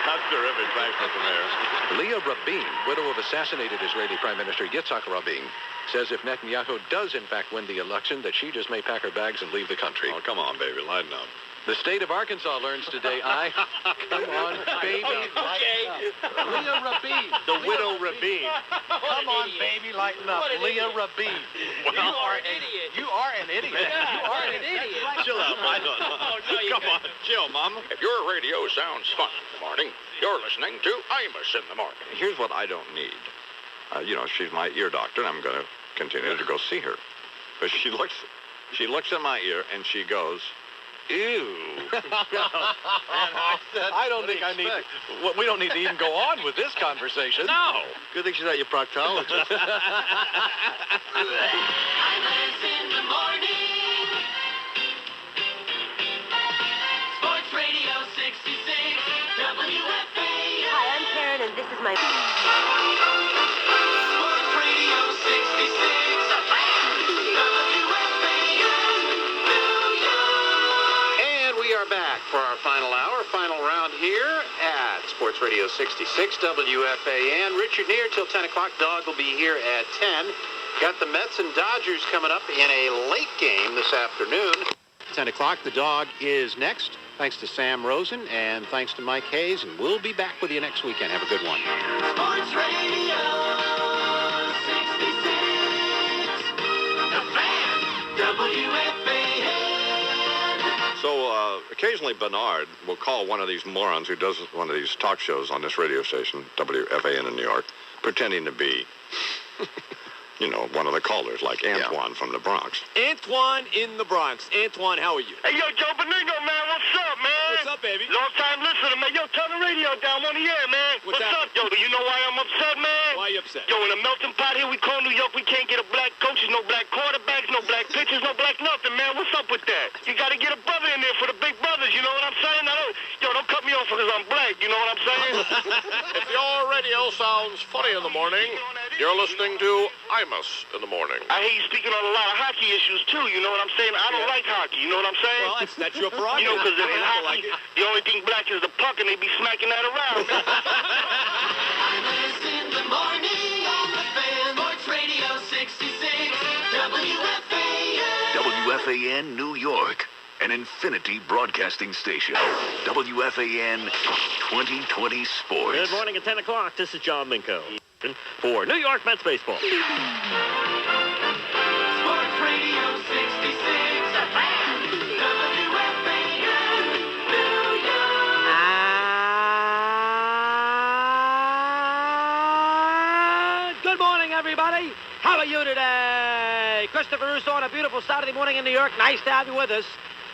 That's terrific. Thanks, Mr. Mayor. Leah Rabin, widow of assassinated Israeli Prime Minister Yitzhak Rabin, says if Netanyahu does in fact win the election, that she just may pack her bags and leave the country. Oh, come on, baby. Lighten up. The state of Arkansas learns today, come on, baby. Okay. Leah Rabin, the widow Rabin. Come on, baby, lighten up. Leah Rabin. You are an idiot. You are an idiot. You are an idiot. Chill out, Mike. Come on. Chill, Mama. If your radio sounds fun in the morning, you're listening to Imus in the morning. Here's what I don't need. She's my ear doctor, and I'm going to continue to go see her. But she looks at my ear, and she goes, ew. I don't think I need. Well, we don't need to even go on with this conversation. No. Good thing she's not your proctologist. Imus in the morning. Sports Radio 66, WFAN. Hi, I'm Karen, and this is my... Sports Radio 66, WFAN, New York. are back for our final hour, final round here at Sports Radio 66 WFAN. Richard Neer till 10 o'clock. Dog will be here at 10. Got the Mets and Dodgers coming up in a late game this afternoon. 10 o'clock, the Dog is next. Thanks to Sam Rosen and thanks to Mike Hayes. And we'll be back with you next weekend. Have a good one. Sports Radio 66, The Fan, WFAN. So occasionally Bernard will call one of these morons who does one of these talk shows on this radio station, WFAN in New York, pretending to be, one of the callers, like Antoine from the Bronx. Antoine in the Bronx. Antoine, how are you? Hey, yo, Joe Benigno, man, what's up, man? What's up, baby? Long time listener, man. Yo, turn the radio down on the air, man. What's up, Joe? Do you know why I'm upset, man? Why are you upset? Yo, in a melting pot here we call New York, we can't get a black coaches, no black quarterbacks, no black pitchers, no black nothing, man. What's up with that? You got to get a brother in there for the big brothers, you know what I'm saying? Don't cut me off because I'm black, you know what I'm saying? If your radio sounds funny in the morning, you're listening to Imus in the morning. I hear you speaking on a lot of hockey issues, too, you know what I'm saying? I don't like hockey, you know what I'm saying? Well, that's your prerogative. You know, because in hockey, the only thing black is the puck, and they be smacking that around. Imus in the morning on the Fan, Sports Radio 66, WFAN. WFAN New York, an Infinity Broadcasting Station. WFAN 2020 Sports. Good morning at 10 o'clock. This is John Minko for New York Mets baseball. Sports Radio 66, The Fan, WFAN, New York. Good morning, everybody. How are you today? Christopher Russo on a beautiful Saturday morning in New York. Nice to have you with us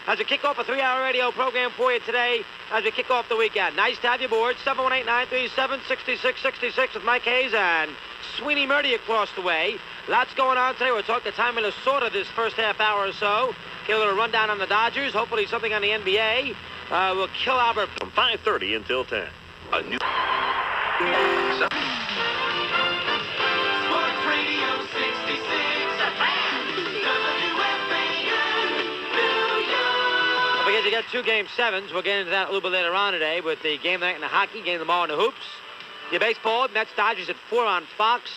as we kick off a 3-hour radio program for you today as we kick off the weekend. Nice to have you aboard. 718-937-6666 with Mike Hayes and Sweeney Murdy across the way. Lots going on today. We'll talk to Tommy Lasorda this first half hour or so. Get a little rundown on the Dodgers. Hopefully something on the NBA. We'll kill Albert from 5:30 until 10. A new... Sports Radio 66, The Fan, WFAN, New York. Because you got 2 Game 7s. We'll get into that a little bit later on today with the game night and the hockey, game tomorrow in the hoops. Your baseball, Mets Dodgers at 4 on Fox.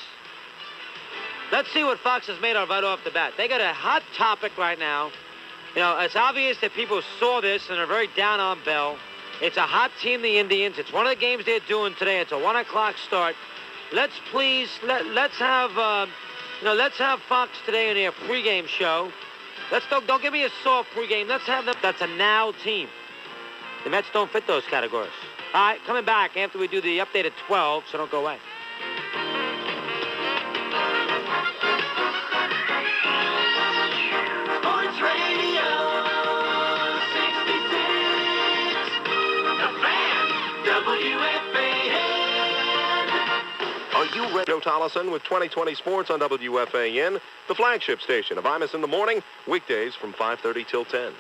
Let's see what Fox is made of right off the bat. They got a hot topic right now. You know, it's obvious that people saw this and are very down on Bell. It's a hot team, the Indians. It's one of the games they're doing today. It's a 1 o'clock start. Let's please let's have Fox today in their pregame show. Don't give me a soft pregame. Let's have them. That's a now team. The Mets don't fit those categories. All right, coming back after we do the update at 12, so don't go away. Sports Radio 66, The Fan, WFAN. Are you ready? Joe Tollison with 2020 Sports on WFAN, the flagship station of Imus in the morning, weekdays from 5:30 till 10. Sports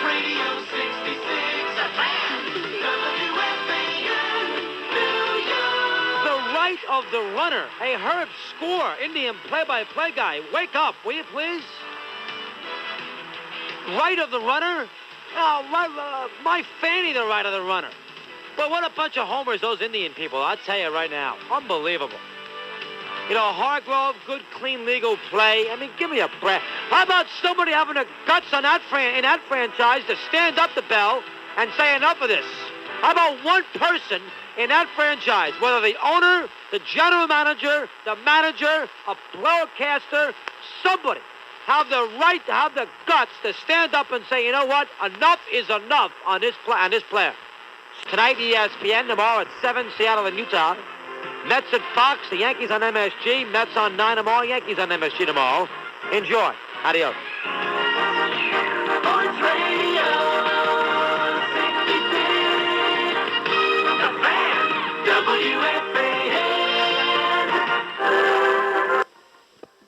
Radio 66, The Fan, WFAN, New York. The right of the runner. Hey, Herb, score. Indian play-by-play guy. Wake up, will you please? Right of the runner? Oh, my fanny, the right of the runner. But what a bunch of homers those Indian people, I'll tell you right now. Unbelievable. You know, Hargrove, good, clean, legal play. I mean, give me a breath. How about somebody having the guts on that in that franchise to stand up to Bell and say enough of this? How about one person in that franchise, whether the owner, the general manager, the manager, a broadcaster, somebody have the right, have the guts to stand up and say, you know what, enough is enough on this player. Tonight, ESPN, tomorrow at 7, Seattle and Utah. Mets at Fox, the Yankees on MSG, Mets on 9 tomorrow, Yankees on MSG tomorrow. Enjoy. Adios. Sports Radio 66, The Fan, WFAN.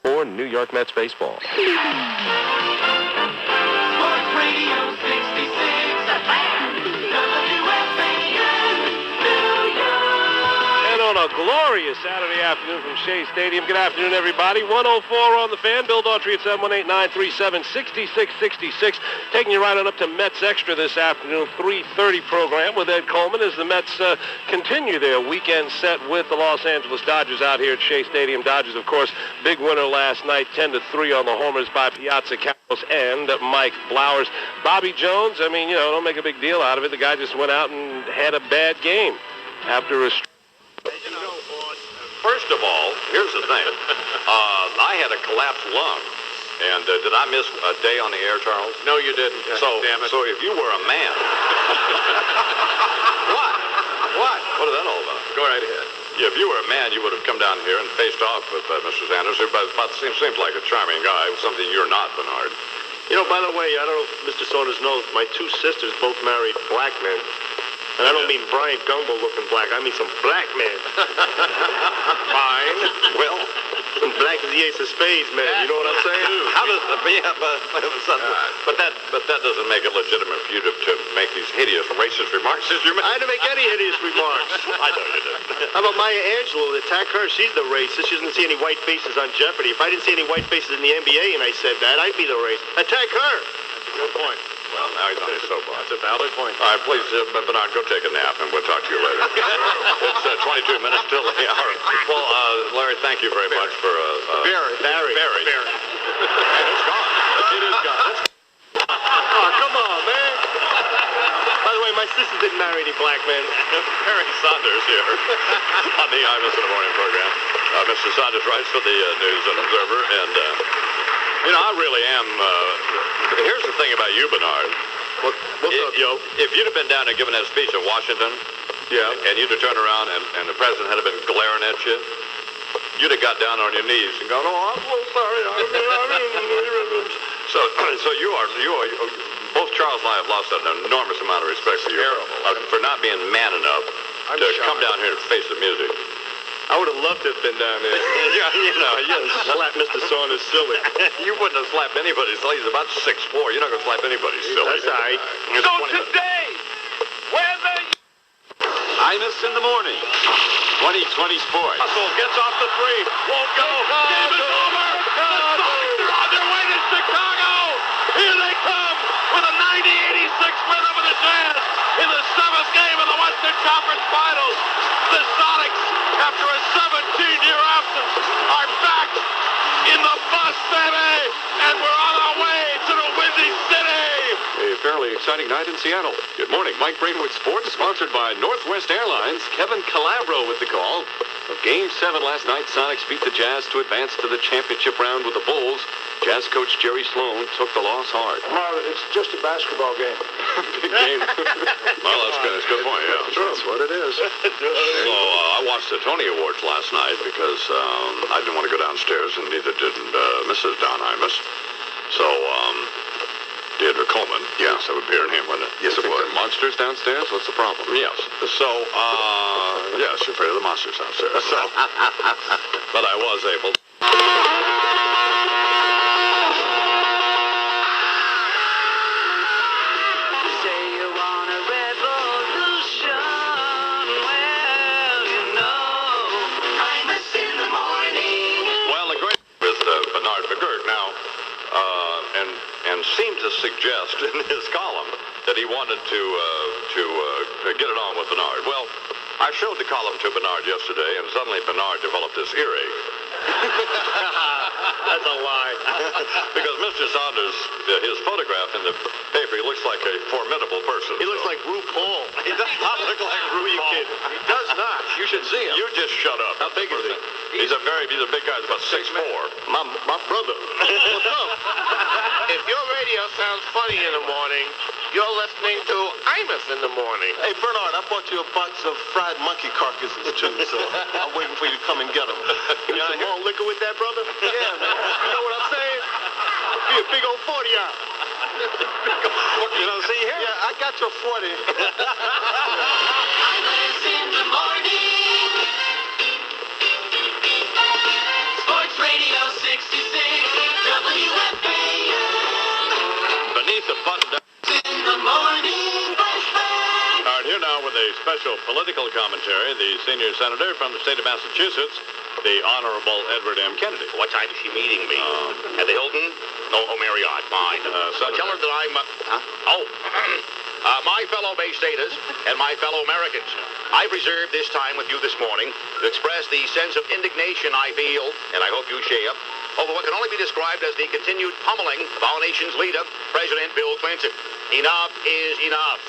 For New York Mets baseball. Sports Radio 66, The Fan, WFAN, New York. And on a glorious Saturday afternoon from Shea Stadium. Good afternoon, everybody. 104 on the Fan. Bill Daughtry at 718-937-6666. Taking you right on up to Mets Extra this afternoon, 3:30 program with Ed Coleman as the Mets continue their weekend set with the Los Angeles Dodgers out here at Shea Stadium. Dodgers, of course, big winner last night, 10-3 on the homers by Piazza Carlos and Mike Blowers. Bobby Jones, I mean, don't make a big deal out of it. The guy just went out and had a bad game after a... First of all, here's the thing. I had a collapsed lung. And did I miss a day on the air, Charles? No, you didn't. So, damn it. So if you were a man... What? What is that all about? Go right ahead. Yeah, if you were a man, you would have come down here and faced off with Mr. Sanders, who seems like a charming guy, something you're not, Bernard. By the way, I don't know if Mr. Saunders knows, my two sisters both married black men. And I don't mean Brian Gumbo looking black. I mean some black men. Fine. Well, some black as the ace of spades, man. You know what I'm saying? How does but that doesn't make it legitimate for you to make these hideous racist remarks as you make. I didn't make any hideous remarks. I know you didn't. How about Maya Angelou? Attack her. She's the racist. She doesn't see any white faces on Jeopardy. If I didn't see any white faces in the NBA and I said that, I'd be the racist. Attack her. Good point. Well, now he's on his soapbox. That's a valid point. All right, please, Bernard, go take a nap, and we'll talk to you later. It's 22 minutes till the hour. Well, Larry, thank you very much for... Barry. And it's gone. It is gone. Oh, come on, man. By the way, my sister didn't marry any black men. Barry Saunders here on the Imus in the Morning program. Mr. Saunders writes for the News and Observer, and... I really am... here's the thing about you, Bernard. What's up, yo? If you'd have been down and given that speech in Washington, and you'd have turned around and the president had been glaring at you, you'd have got down on your knees and gone, oh, I'm so sorry. So you are... Both Charles and I have lost an enormous amount of respect for you. For not being man enough to come down here and face the music. I would have loved to have been down there. Slap Mr. Saunders silly. You wouldn't have slapped anybody silly. He's about 6'4". You're not going to slap anybody silly. That's all right. So today, whether Imus in the Morning, 2020 Sports. Russell gets off the three. Won't go. Game is over. The Sox are on their way to Chicago. Here they come with a 90-86 win over the Jazz in the 7th game of the Western Conference Finals. The Sonics, after a 17-year absence, are back in the bus, baby, and we're on our way to the Windy City. A fairly exciting night in Seattle. Good morning. Mike Breen with sports, sponsored by Northwest Airlines. Kevin Calabro with the call. Of Game 7 last night, Sonics beat the Jazz to advance to the championship round with the Bulls. Jazz coach Jerry Sloan took the loss hard. It's just a basketball game. Big game. Well, that's good. That's a good point, yeah. Sure. That's what it is. So I watched the Tony Awards last night because I didn't want to go downstairs, and neither did Mrs. Don Imus. So, Deirdre Coleman. Yes, that would be her name, wouldn't it? Yes, it would. Monsters downstairs? What's the problem? Yes. So, yes, you're afraid of the monsters downstairs. So, but I was able. And seemed to suggest in his column that he wanted to get it on with Bernard. Well, I showed the column to Bernard yesterday, and suddenly Bernard developed this earache. That's a lie. Because Mr. Saunders, his photograph in the paper, he looks like a formidable person. He looks like RuPaul. He does not look like RuPaul. He does not. You should see him. You just shut up. How big is he? He's a big guy. He's about 6'4". My brother. What's up? If your radio sounds funny in the morning, you're listening to Imus in the Morning. Hey, Bernard, I bought you a box of fried monkey carcasses, too, so I'm waiting for you to come and get them. You want some more liquor with that, brother? Yeah, man. You know what I'm saying? Be a big old 40-ounce. You know, see here? Yeah, I got your 40. Imus in the Morning. Sports Radio 66, WFAN. Beneath the button. In the morning, flashback. All right, here now with the special political commentary, the senior senator from the state of Massachusetts, the Honorable Edward M. Kennedy. What time is she meeting me? At the Hilton? No, Marriott. Fine. Tell her that I'm... my fellow Bay Staters and my fellow Americans, I've reserved this time with you this morning to express the sense of indignation I feel, and I hope you share, over what can only be described as the continued pummeling of our nation's leader, President Bill Clinton. Enough is enough.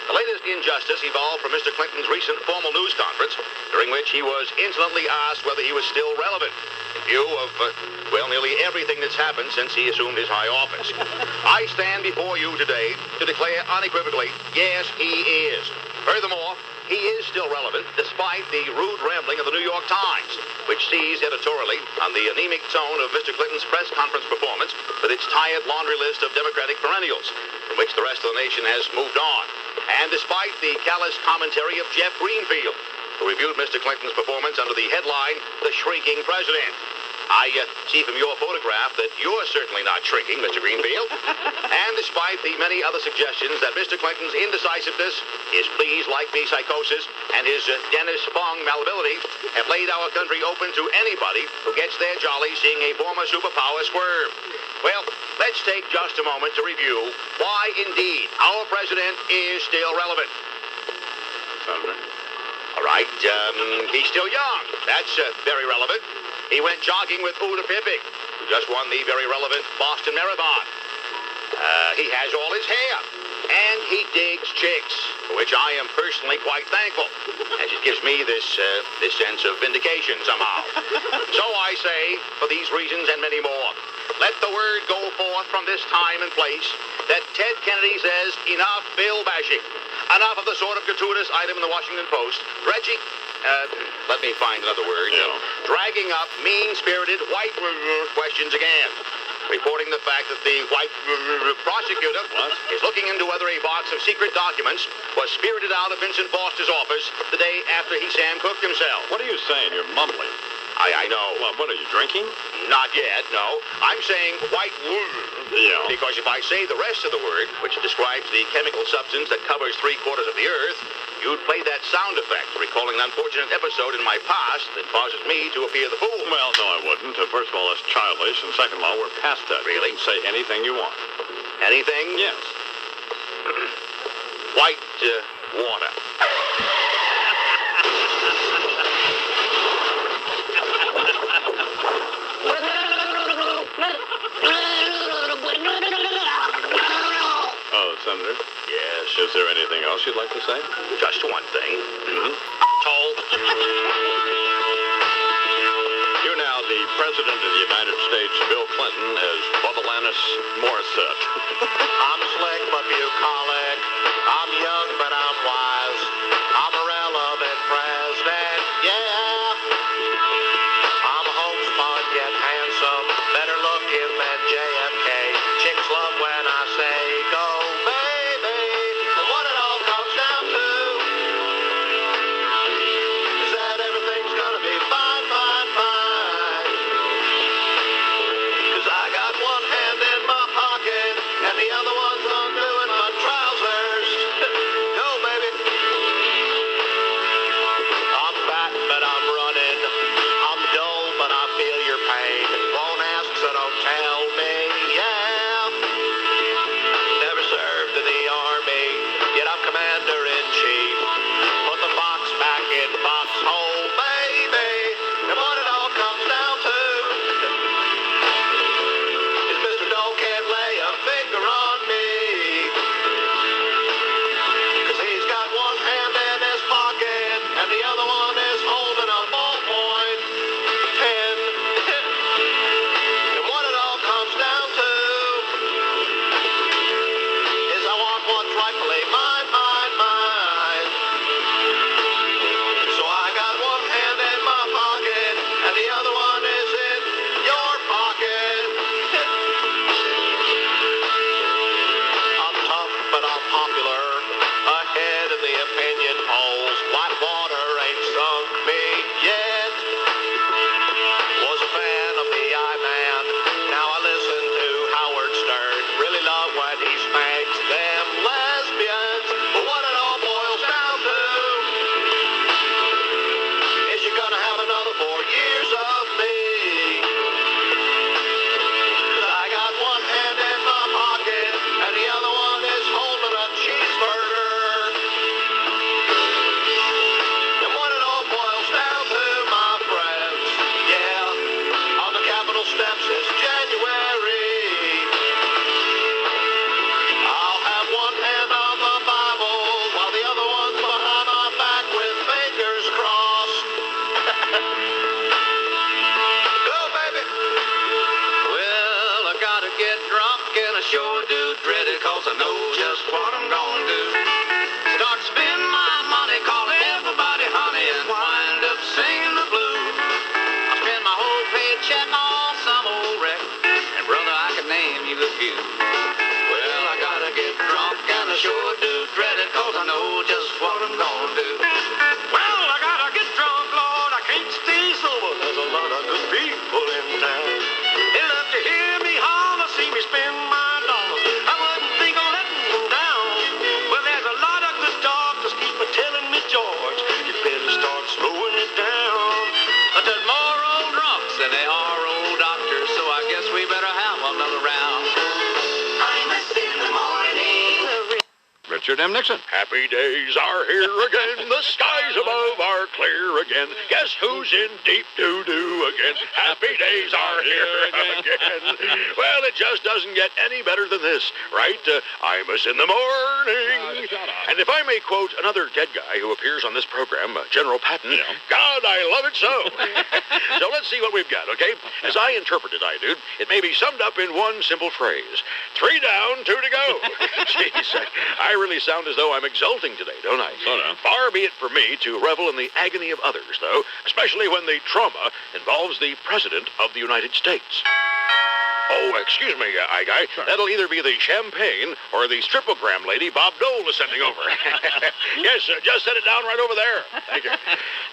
The latest injustice evolved from Mr. Clinton's recent formal news conference, during which he was insolently asked whether he was still relevant, in view of, nearly everything that's happened since he assumed his high office. I stand before you today to declare unequivocally, yes, he is. Furthermore, he is still relevant despite the rude rambling of the New York Times, which seized editorially on the anemic tone of Mr. Clinton's press conference performance with its tired laundry list of Democratic perennials, from which the rest of the nation has moved on. And despite the callous commentary of Jeff Greenfield, who reviewed Mr. Clinton's performance under the headline, The Shrinking President. I see from your photograph that you're certainly not shrinking, Mr. Greenfield. And despite the many other suggestions that Mr. Clinton's indecisiveness, his please-like-me psychosis, and his Dennis Fong malleability have laid our country open to anybody who gets their jolly seeing a former superpower squirm. Well, let's take just a moment to review why, indeed, our president is still relevant. Senator? All right, he's still young. That's very relevant. He went jogging with Uda Pippig, who just won the very relevant Boston Marathon. He has all his hair, and he digs chicks, for which I am personally quite thankful, as it gives me this sense of vindication somehow. So I say, for these reasons and many more, let the word go forth from this time and place that Ted Kennedy says, enough bill bashing. Enough of the sort of gratuitous item in the Washington Post, dredging, let me find another word, dragging up mean-spirited white questions again. Reporting the fact that the white prosecutor is looking into whether a box of secret documents was spirited out of Vincent Foster's office the day after he Sam cooked himself. What are you saying? You're mumbling. I know. Well, what are you, drinking? Not yet, no. I'm saying white because if I say the rest of the word, which describes the chemical substance that covers 3/4 of the earth, you'd play that sound effect, recalling an unfortunate episode in my past that causes me to appear the fool. Well, no, I wouldn't. First of all, that's childish, and second of all, we're past that. Really? You can say anything you want. Anything? Yes. White water. Senator? Yes. Is there anything else you'd like to say? Just one thing. Told. You now, the President of the United States, Bill Clinton, as Bubbalanis Morrissette. I'm slick but bucolic. I'm young but I'm wise. I'm a relevant president, yeah. I'm homespun yet handsome, better looking than JFK. Chicks love when I say go, baby. But what it all comes down to is that everything's gonna be fine, fine, fine. 'Cause I got one hand in my pocket and the other one's I sure do dread it, 'cause I know just what I'm gonna do. Well, I gotta get drunk, Lord, I can't stay sober. There's a lot of good people in town. They love to hear me holler, see me spend my dollars. I wouldn't think of letting them down. Well, there's a lot of good doctors keep telling me, George, you better start slowing it down. But there's more old drunks than there are old doctors, so I guess we better have another round. Imus in the morning. Richard M. Nixon. Happy days are here again. The skies above are clear again. Guess who's in deep doo-doo again? Happy days are here again. Well, it just doesn't get any better than this, right? Imus in the morning. And if I may quote another dead guy who appears on this program, General Patton, God, I love it so. So let's see what we've got, okay? As I interpret it, it may be summed up in one simple phrase. 3 down, 2 to go. Jeez, I really sound as though I'm exulting today, don't I? Far be it for me to revel in the agony of others, though, especially when the trauma involves the President of the United States. Oh, excuse me, guy. Sure. That'll either be the champagne or the stripogram lady Bob Dole is sending over. Yes, just set it down right over there. Thank you.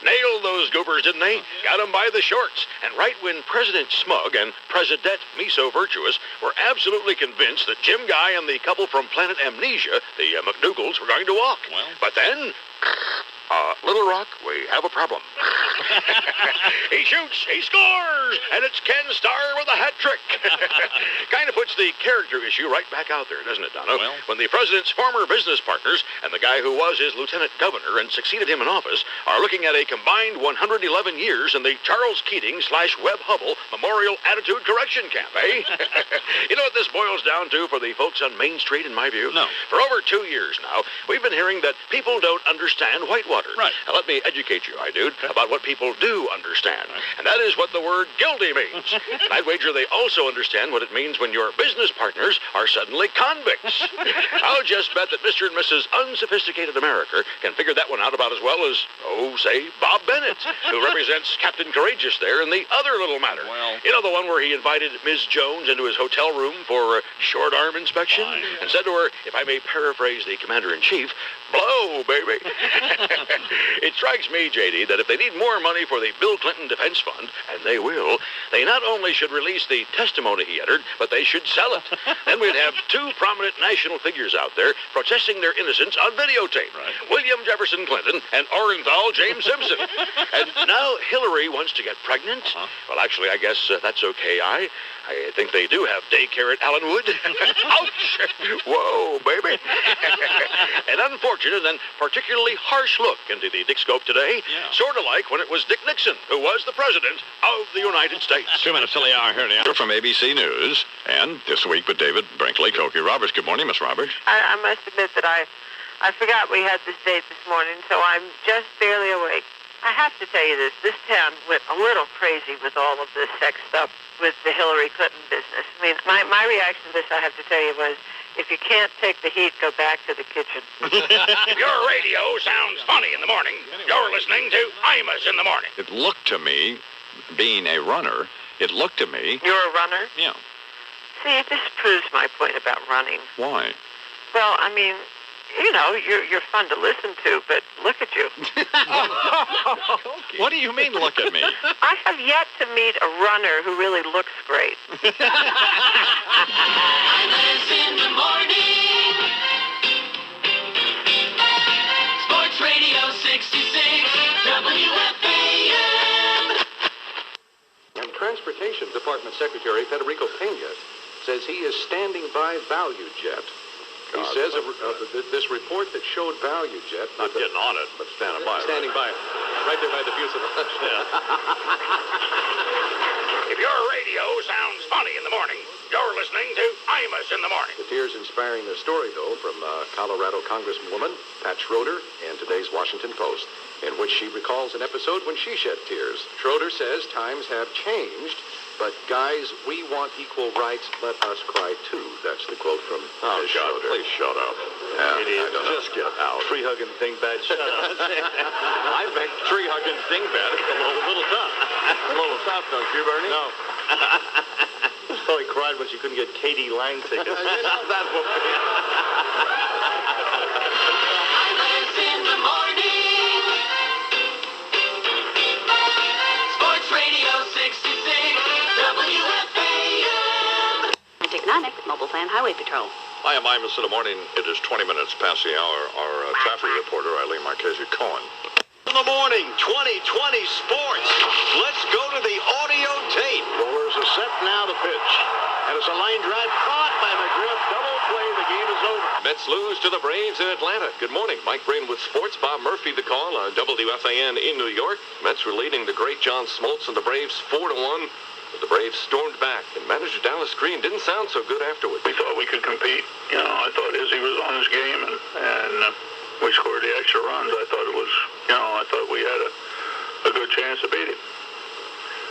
Nailed those goobers, didn't they? Got them by the shorts. And right when President Smug and President Miso Virtuous were absolutely convinced that Jim Guy and the couple from Planet Amnesia, the McDougals, were going to walk. Well. But then... Little Rock, we have a problem. He shoots, he scores, and it's Ken Starr with a hat trick. Kind of puts the character issue right back out there, doesn't it, Dono? Well, when the president's former business partners and the guy who was his lieutenant governor and succeeded him in office are looking at a combined 111 years in the Charles Keating / Webb Hubbell Memorial Attitude Correction Camp, eh? You know what this boils down to for the folks on Main Street, in my view? No. For over 2 years now, we've been hearing that people don't understand whitewater. Right. Now, let me educate you, about what people do understand. Right. And that is what the word guilty means. And I'd wager they also understand what it means when your business partners are suddenly convicts. I'll just bet that Mr. and Mrs. Unsophisticated America can figure that one out about as well as, say, Bob Bennett, who represents Captain Courageous there in the other little matter. Well, you know, the one where he invited Ms. Jones into his hotel room for a short arm inspection and said to her, if I may paraphrase the commander-in-chief, blow, baby. It strikes me, J.D., that if they need more money for the Bill Clinton Defense Fund, and they will, they not only should release the testimony he entered, but they should sell it. Then we'd have 2 prominent national figures out there protesting their innocence on videotape. Right. William Jefferson Clinton and Orenthal James Simpson. And now Hillary wants to get pregnant? Well, actually, I guess that's okay. I think they do have daycare at Allenwood. Ouch! Whoa, baby. An unfortunate and particularly harsh look into the Dickscope today. Yeah. Sort of like when it was Dick Nixon who was the president of the United States. 2 minutes till the hour here now. From ABC News. And this week with David Brinkley, Cokie Roberts. Good morning, Miss Roberts. I must admit that I forgot we had this date this morning, so I'm just barely awake. I have to tell you this. This town went a little crazy with all of this sex stuff with the Hillary Clinton business. I mean, my reaction to this, I have to tell you, was, if you can't take the heat, go back to the kitchen. If your radio sounds funny in the morning, you're listening to Imus in the morning. It looked to me, being a runner, You're a runner? Yeah. See, this proves my point about running. Why? Well, I mean, you know, you're fun to listen to, but look at you. What do you mean, look at me? I have yet to meet a runner who really looks great. Imus in the morning. Sports Radio 66, WFAN. And Transportation Department Secretary Federico Pena says he is standing by ValueJet. He says this report that showed ValueJet... Not getting on it, but standing by. Standing by. Right there by the fuselage. If your radio sounds funny in the morning, you're listening to Imus in the morning. The tears-inspiring story, though, from Colorado Congresswoman Pat Schroeder in today's Washington Post, in which she recalls an episode when she shed tears. Schroeder says times have changed, but guys, we want equal rights. Let us cry too. That's the quote from Schroeder. Please shut up. Idiot, just get out. Tree-hugging dingbat, shut up. I think tree-hugging dingbat is a little tough. A little tough, don't you, Bernie? No. Probably cried when she couldn't get Katie Lang tickets. That's what... Plan Highway Patrol. Hi, I'm Imus in the morning. It is 20 minutes past the hour. Our traffic reporter, Eileen Marchese-Cohen. In the morning, 2020 sports. Let's go to the audio tape. Bowlers are set now to pitch. And it's a line drive caught by McGriff. Double play. The game is over. Mets lose to the Braves in Atlanta. Good morning. Mike Breen with sports. Bob Murphy the call on WFAN in New York. Mets were leading the great John Smoltz and the Braves 4-1. But the Braves stormed back, and manager Dallas Green didn't sound so good afterwards. We thought we could compete. You know, I thought Izzy was on his game, and we scored the extra runs. I thought it was, I thought we had a good chance to beat him.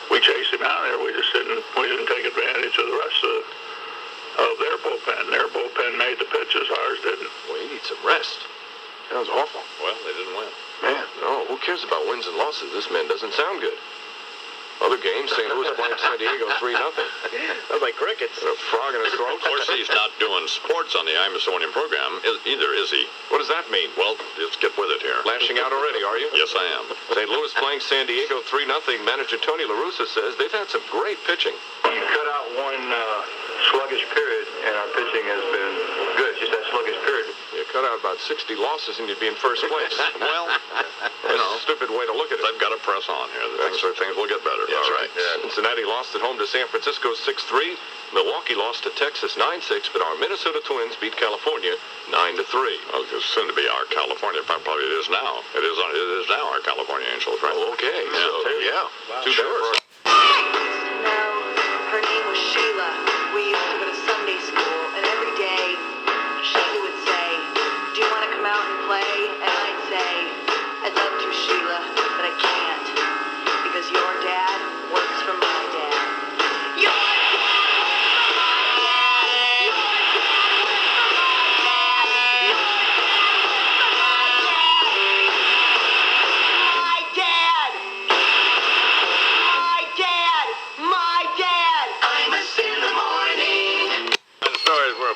We chased him out there. We didn't take advantage of the rest of their bullpen. Their bullpen made the pitches. Ours didn't. Well, he needs some rest. That was awful. Well, they didn't win. Man, no, who cares about wins and losses? This man doesn't sound good. Other games, St. Louis blamed San Diego 3-0. Sounds like crickets. A frog in his throat. Of course, he's not doing sports on the Imus morning program either, is he? What does that mean? Well, just get with it here. Lashing out already, are you? Yes, I am. St. Louis playing San Diego 3-0. Manager Tony La Russa says they've had some great pitching. You cut out one sluggish period, and our pitching has been good. Just that sluggish period. You cut out about 60 losses, and you'd be in first place. Well, stupid way to look at it. They've got to press on here. Things will get better. That's all right. Yeah. Cincinnati lost at home to San Francisco 6-3. Milwaukee lost to Texas 9-6, but our Minnesota Twins beat California 9-3. Well, it's soon to be our California. Probably it is now. It is now our California Angels, right? Oh, okay. Yeah. So, yeah. Wow. Too bad. Her name was Sheila. We used to go to Sunday school, and every day Sheila would say, "Do you want to come out and play?" And I'd say, "I'd love to, Sheila, but I can't, because your dad works for my dad." Your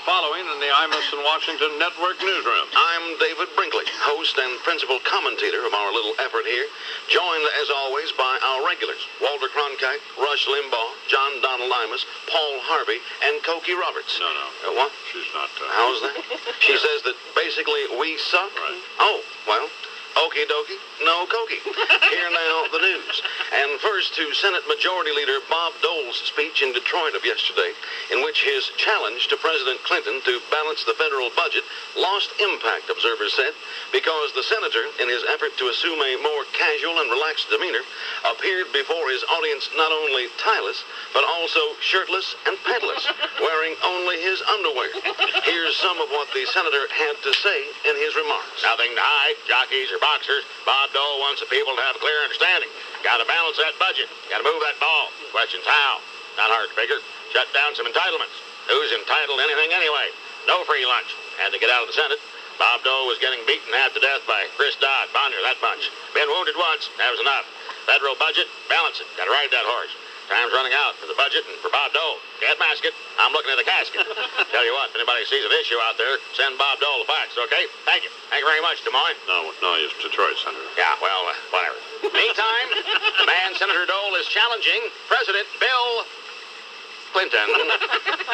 following in the Imus and Washington Network newsroom. I'm David Brinkley, host and principal commentator of our little effort here, joined as always by our regulars, Walter Cronkite, Rush Limbaugh, John Donald Imus, Paul Harvey, and Cokie Roberts. No. What? She's not. How's that? She says that basically we suck? Right. Oh, well. Okie dokie, no Cokie. Here now, the news. And first to Senate Majority Leader Bob Dole's speech in Detroit of yesterday, in which his challenge to President Clinton to balance the federal budget lost impact, observers said, because the senator, in his effort to assume a more casual and relaxed demeanor, appeared before his audience not only tieless, but also shirtless and pantless, wearing only his underwear. Here's some of what the senator had to say in his remarks. Nothing to hide, jockeys or boxers. Bob Dole wants the people to have a clear understanding. Got to balance that budget. Got to move that ball. Question's how. Not hard to figure. Shut down some entitlements. Who's entitled to anything anyway? No free lunch. Had to get out of the Senate. Bob Dole was getting beaten half to death by Chris Dodd, Bonner, that bunch. Been wounded once. That was enough. Federal budget, balance it. Got to ride that horse. Time's running out for the budget and for Bob Dole. Can't mask it. I'm looking at the casket. Tell you what, if anybody sees an issue out there, send Bob Dole a fax, okay? Thank you. Thank you very much, Des Moines. No, it's Detroit, Senator. Yeah, well, whatever. Meantime, the man Senator Dole is challenging President Bill Clinton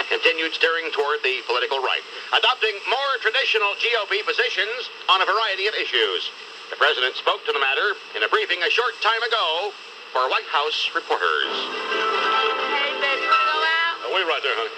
continued steering toward the political right, adopting more traditional GOP positions on a variety of issues. The president spoke to the matter in a briefing a short time ago for White House reporters. Hey, baby, wanna go out? Wait right there, honey.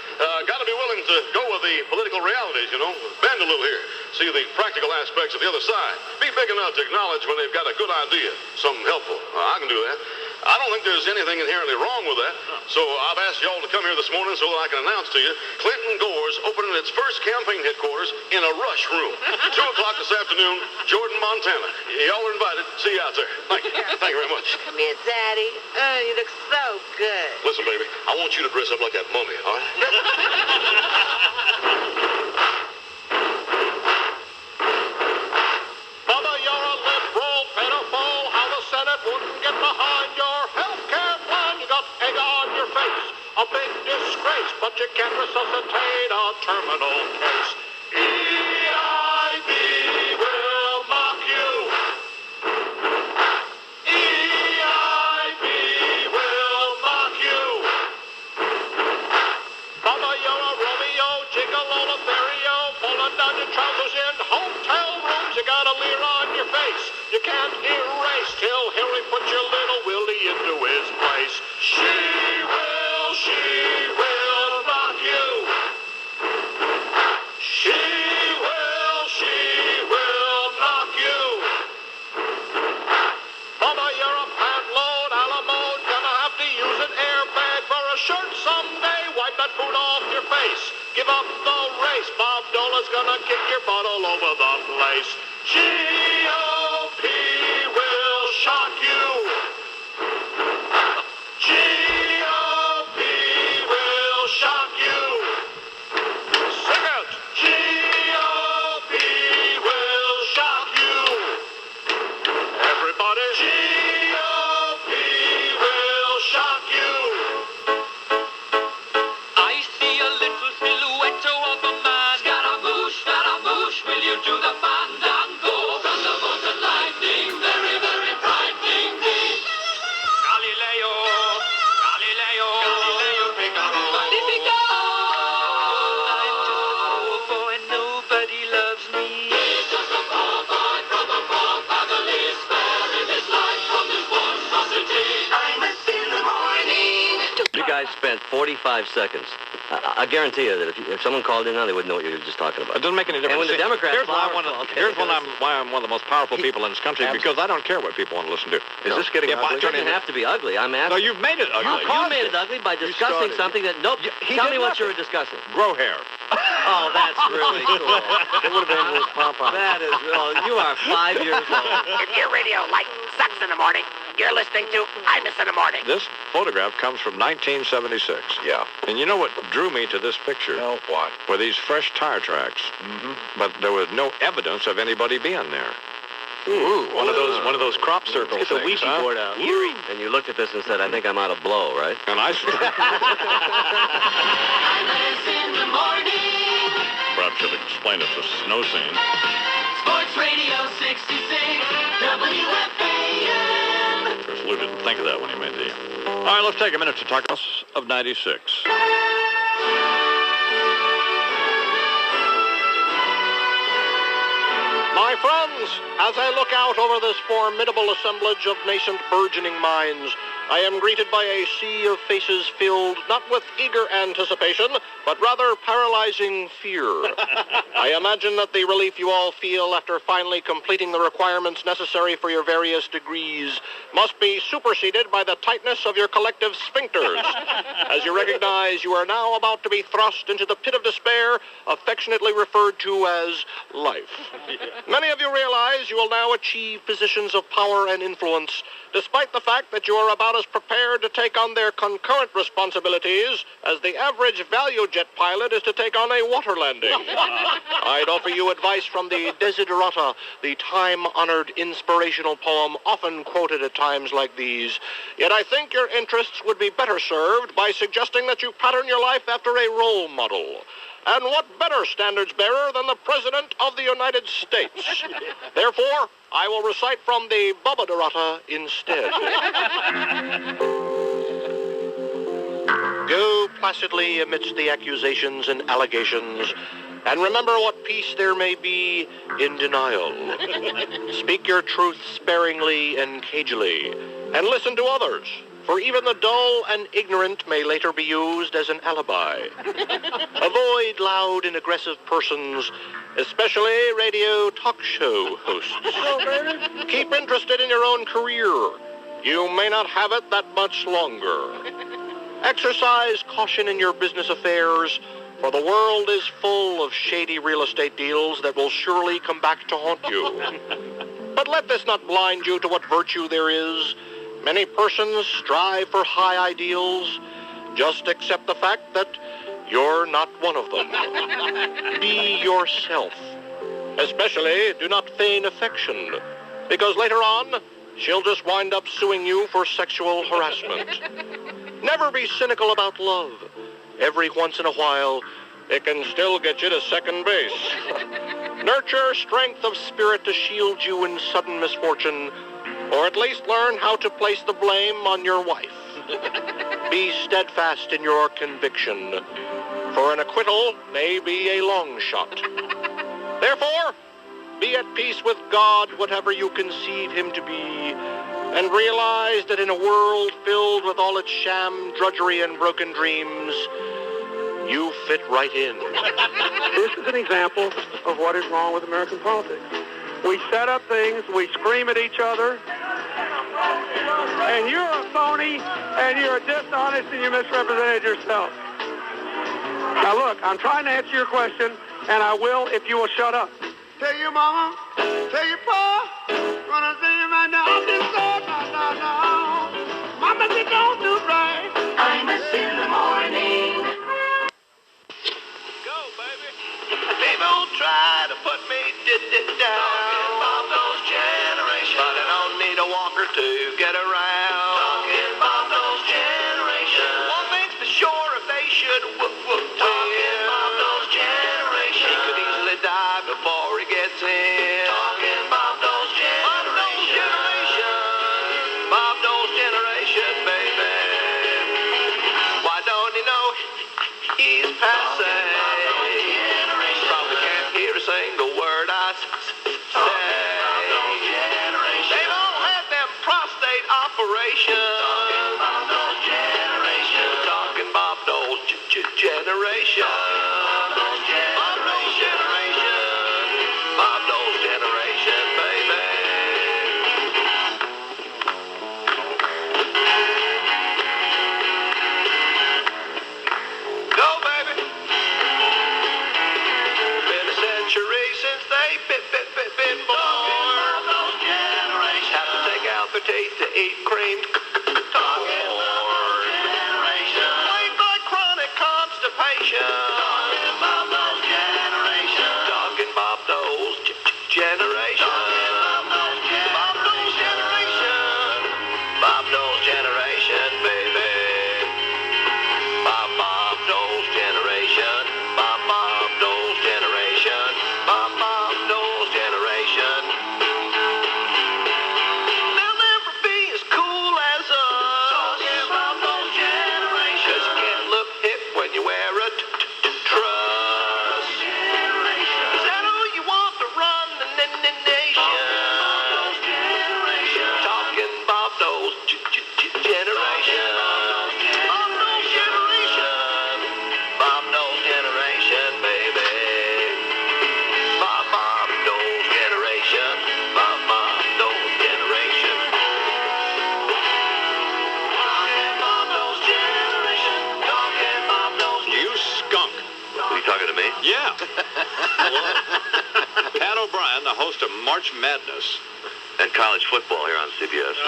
Gotta be willing to go with the political realities, Bend a little here. See the practical aspects of the other side. Be big enough to acknowledge when they've got a good idea, something helpful. I can do that. I don't think there's anything inherently wrong with that. So I've asked y'all to come here this morning so that I can announce to you Clinton Gore's opening its first campaign headquarters in a rush room. 2 o'clock this afternoon, Jordan, Montana. Y'all are invited. See you out there. Thank you. Thank you very much. Come here, Daddy. You look so good. Listen, baby, I want you to dress up like that mummy, all right? Mother, you're a liberal pedophile. How the Senate wouldn't get behind your health care plan. You got egg on your face. A big disgrace, but you can't resuscitate a terminal case. EIB will mock you. EIB will mock you. Mother, you're a Romeo, Jacob. trousers in hotel rooms, you got a leer on your face. You can't erase till Hillary puts your little Willie into his place. She will rock you. She will knock you. Mama, you're a pant load, a la mode, gonna have to use an airbag for a shirt someday. Wipe that food off your face. Give up the race. Bob Dola's gonna kick your butt all over the place. GOP will shock you. GOP will shock you. Sing it. GOP will shock you. Everybody. GOP will shock you. I see a little silhouette of a man. Scaramouche, will you do the fandango? Thunderbolt and lightning, very, very frightening me. Galileo, Figaro. Magnifico! I'm just a poor boy, nobody loves me. He's just a poor boy from a poor family, sparing his life from this monstrosity. Imus in the morning. You guys spent 45 seconds. I guarantee you that if someone called in now, they would know what you were just talking about. It doesn't make any difference. And when the Democrats... Here's why I'm one of the most powerful people in this country, because I don't care what people want to listen to. Is this getting ugly? It doesn't have to be ugly. I'm asking... No, you've made it ugly. You made it ugly by discussing something that... Nope. Tell me what you were discussing. Grow hair. Oh, that's really cool. It would have been with pom-pom. That is... Oh, you are 5 years old. If your radio light sucks in the morning, you're listening to Imus in the Morning. This photograph comes from 1976. Yeah. And you know what drew me to this picture? No, what? Were these fresh tire tracks. Mm-hmm. But there was no evidence of anybody being there. Ooh, one of those crop circle things. Get the Ouija board out. Eerie. And you looked at this and said, I think I'm out of blow, right? And I... Imus in the morning. Perhaps should explain it's a snow scene. Sports Radio 66, WFAN. Of course, Lou didn't think of that when he made the... All right, let's take a minute to talk of 96. My friends, as I look out over this formidable assemblage of nascent burgeoning minds, I am greeted by a sea of faces filled not with eager anticipation, but rather paralyzing fear. I imagine that the relief you all feel after finally completing the requirements necessary for your various degrees must be superseded by the tightness of your collective sphincters, as you recognize you are now about to be thrust into the pit of despair, affectionately referred to as life. Many of you realize you will now achieve positions of power and influence, despite the fact that you are about as prepared to take on their concurrent responsibilities as the average value jet pilot is to take on a water landing. I'd offer you advice from the Desiderata, the time-honored inspirational poem often quoted at times like these. Yet I think your interests would be better served by suggesting that you pattern your life after a role model. And what better standards bearer than the President of the United States? Therefore, I will recite from the Bubbalanis instead. Go placidly amidst the accusations and allegations, and remember what peace there may be in denial. Speak your truth sparingly and cagily, and listen to others, for even the dull and ignorant may later be used as an alibi. Avoid loud and aggressive persons, especially radio talk show hosts. Keep interested in your own career. You may not have it that much longer. Exercise caution in your business affairs, for the world is full of shady real estate deals that will surely come back to haunt you. But let this not blind you to what virtue there is. Many persons strive for high ideals. Just accept the fact that you're not one of them. Be yourself. Especially, do not feign affection, because later on, she'll just wind up suing you for sexual harassment. Never be cynical about love. Every once in a while, it can still get you to second base. Nurture strength of spirit to shield you in sudden misfortune, or at least learn how to place the blame on your wife. Be steadfast in your conviction, for an acquittal may be a long shot. Therefore, be at peace with God, whatever you conceive him to be, and realize that in a world filled with all its sham, drudgery, and broken dreams, you fit right in. This is an example of what is wrong with American politics. We set up things, we scream at each other, and you're a phony, and you're dishonest, and you misrepresented yourself. Now look, I'm trying to answer your question, and I will if you will shut up. Tell your mama, tell your pa, gonna say my dog is so, no. Mama, you don't do right. Imus in the morning. Go, baby. People try to put me down. Talking about those generations. But I don't need a walker to get around. Talking about those generations. One thing's for sure, if they should whoop. Talking about those generations. He could easily die before he gets in. Talking about those generations. Bob Dole's generation, baby. Why don't you know he's passing? Probably can't hear a single word I say. They've all had them prostate operations. Talking about those generations. Talking about those generation. Bob Dole's generation. Bob Dole's generation, baby. Go, baby. Been a century since they've been born. Those generations have to take out their teeth to eat cream. Talking about those generations. Plagued by chronic constipation. Talking about those generations. Talking about those generations. Bob Dole's generation. Bob Dole's generation, baby. Bob Dole's generation. Bob Dole's generation. Bob Dole's generation. They'll never be as cool as us. Talking about those generations. 'Cause you can't look hip when you wear a truss. Is that all you want to run the nation? Talking about those generation. Bob Dole's generation. Bob Dole's generation, baby. Bob Dole's generation. Bob Dole's generation. Talking Bob Dole's generation. Talking Bob Dole's. You skunk. Are you talking to me? Yeah. Pat O'Brien, the host of March Madness. And college football here on CBS.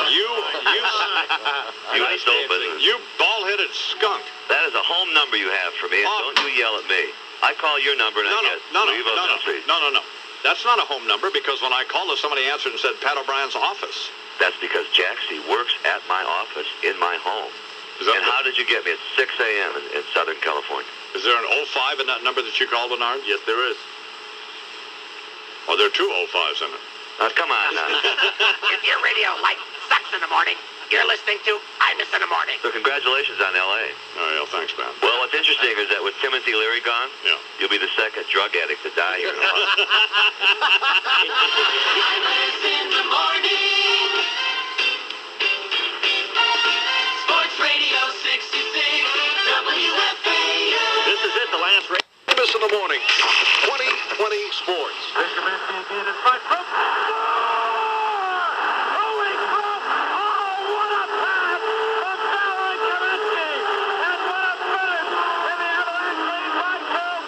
U.S. Open. You bald-headed skunk. That is a home number you have for me, and don't you yell at me. I call your number and I get No. no. That's not a home number because when I called, somebody answered and said Pat O'Brien's office. That's because Jaxie works at my office in my home. And how did you get me at 6 a.m. in Southern California? Is there an 05 in that number that you called, Bernard? Yes, there is. Oh, there are two 05s in it. Come on now. If your radio light sucks in the morning, you're listening to Imus in the morning. So congratulations on L.A. Oh, yeah, thanks, man. Well, what's interesting is that with Timothy Leary gone, you'll be the second drug addict to die here in Ohio. Imus in the morning. Sports Radio 66, WFAN. This is it, the last Imus in the morning. 2020 sports.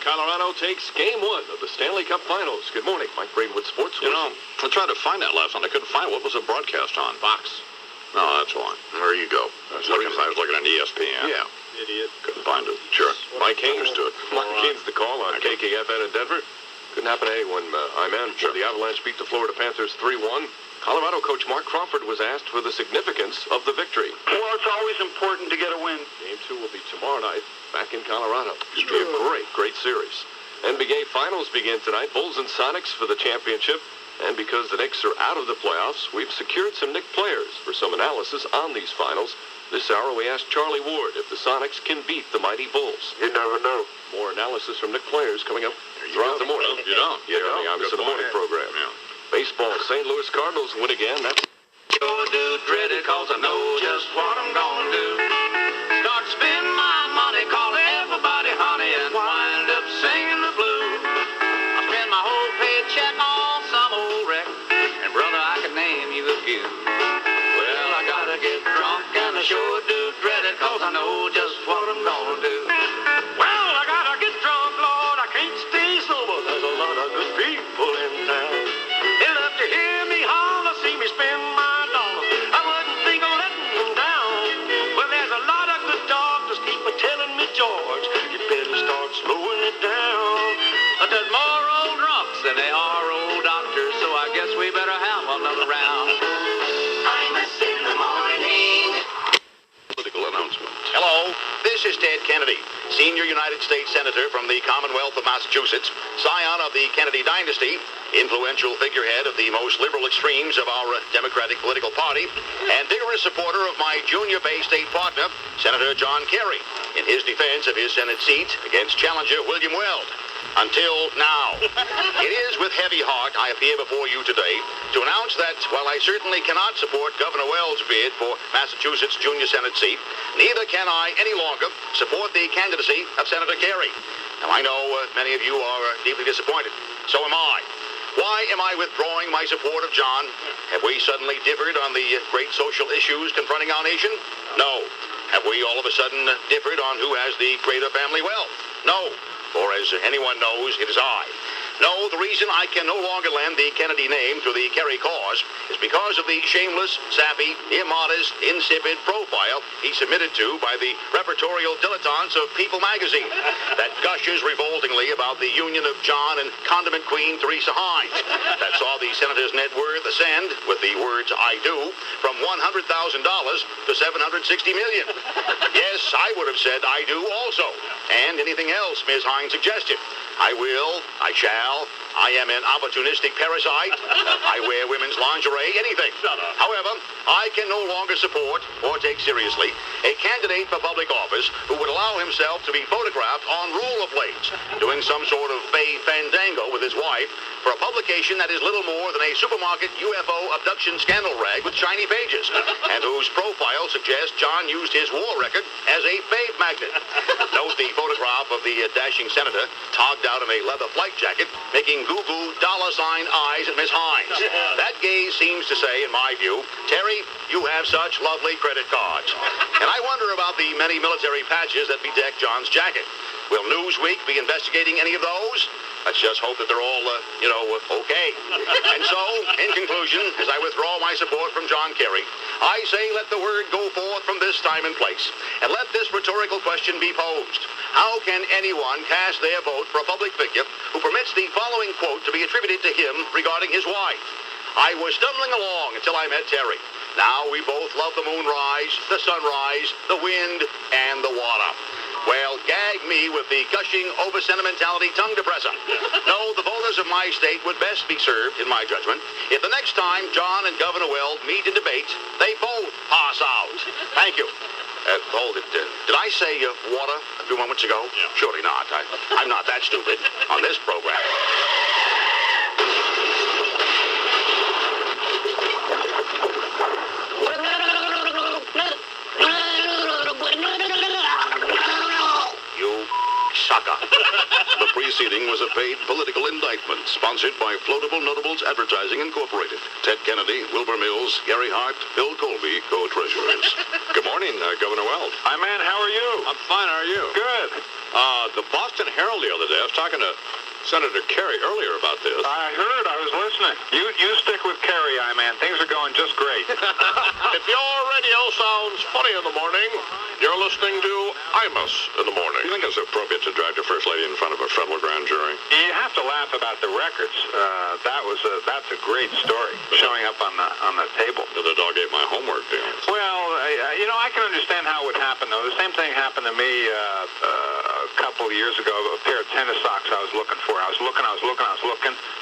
Colorado takes game one of the Stanley Cup Finals. Good morning, Mike Breen with Sports. You know, I tried to find that last one. I couldn't find it. What was the broadcast on? Fox. No, that's one. There you go. I was looking at ESPN. Yeah. Idiot. Couldn't find it. Sure. Mike Haynes. Understood. Mike Haynes, the call on KKFN in Denver. Couldn't happen to anyone. I'm in. Sure. The Avalanche beat the Florida Panthers 3-1. Colorado coach Mark Crawford was asked for the significance of the victory. Well, it's always important to get a win. Game 2 will be tomorrow night back in Colorado. Should be a great series. NBA Finals begin tonight. Bulls and Sonics for the championship. And because the Knicks are out of the playoffs, we've secured some Knick players for some analysis on these finals. This hour, we asked Charlie Ward if the Sonics can beat the mighty Bulls. You never know. More analysis from Knick players coming up throughout the morning. You don't. Here on the Imus in the Morning program. Baseball, St. Louis Cardinals win again. That's Sure do dread it, cause I know just what I'm gonna do. Start spending my money, call everybody honey, and wind up singing the blues. I spend my whole paycheck on some old wreck, and brother, I can name you a few. Well, I gotta get drunk, and I sure do dread it, cause I know just what I'm gonna do. Well, I gotta get drunk, Lord, I can't stay sober. There's a lot of good people in town. They love to hear me holler, see me spend my dollars. I wouldn't think of letting them down. Well, there's a lot of good doctors keep telling me, George, you better start slowing it down. There's more old drunks than there are old doctors, so I guess we better have another round. Imus in the morning. Political announcement. Hello, this is Ted Kennedy, senior United States Senator from the Commonwealth of Massachusetts, scion of the Kennedy dynasty, influential figurehead of the most liberal extremes of our Democratic political party, and vigorous supporter of my junior Bay State partner, Senator John Kerry, in his defense of his Senate seat against challenger William Weld. Until now. It is with heavy heart I appear before you today to announce that while I certainly cannot support Governor Weld's bid for Massachusetts junior Senate seat, neither can I any longer support the candidacy of Senator Kerry. Now, I know many of you are deeply disappointed. So am I. Why am I withdrawing my support of John? Have we suddenly differed on the great social issues confronting our nation? No. Have we all of a sudden differed on who has the greater family wealth? No. Or as anyone knows, it is I. No, the reason I can no longer lend the Kennedy name to the Kerry cause is because of the shameless, sappy, immodest, insipid profile he submitted to by the repertorial dilettantes of People magazine that gushes revoltingly about the union of John and condiment queen Teresa Hines, that saw the senator's net worth ascend, with the words I do, from $100,000 to $760 million. Yes, I would have said I do also, and anything else Ms. Hines suggested. I will, I shall, I am an opportunistic parasite, I wear women's lingerie, anything. However, I can no longer support or take seriously a candidate for public office who would allow himself to be photographed on roller plates, doing some sort of fey fandango with his wife for a publication that is little more than a supermarket UFO abduction scandal rag with shiny pages, and whose profile suggests John used his war record as a fave magnet. Note the photograph of the dashing senator togged out in a leather flight jacket, making goo-goo $ eyes at Miss Hines. That gaze seems to say, in my view, Terry, you have such lovely credit cards. And I wonder about the many military patches that bedeck John's jacket. Will Newsweek be investigating any of those? Let's just hope that they're all, okay. And so, in conclusion, as I withdraw my support from John Kerry, I say let the word go forth from this time and place, and let this rhetorical question be posed. How can anyone cast their vote for a public figure who permits the following quote to be attributed to him regarding his wife? I was stumbling along until I met Terry. Now we both love the moonrise, the sunrise, the wind, and the water. Well, gag me with the gushing over-sentimentality tongue depressor. No, the voters of my state would best be served, in my judgment, if the next time John and Governor Weld meet in debate, they both pass out. Thank you. Hold it. Did I say water a few moments ago? Yeah. Surely not. I'm not that stupid on this program. You sucker. The preceding was a paid political indictment sponsored by Floatable Notables Advertising Incorporated. Ted Kennedy, Wilbur Mills, Gary Hart, Bill Colby, co-treasurers. Good morning, Governor Weld. Hi, man. How are you? I'm fine. How are you? Good. The Boston Herald the other day, I was talking to Senator Kerry earlier about this. I heard. I was listening. You stick with Kerry, man. Things are going just great. If your radio sounds funny in the morning, you're listening to Imus in the morning. You think it's appropriate to drag your first lady in front of a federal grand jury? You have to laugh about the records. That's a great story showing up on the table. The dog ate my homework, dear. Well, I can understand how it would happen, though. the same thing happened to me a couple of years ago. A pair of tennis socks I was looking for. I was looking,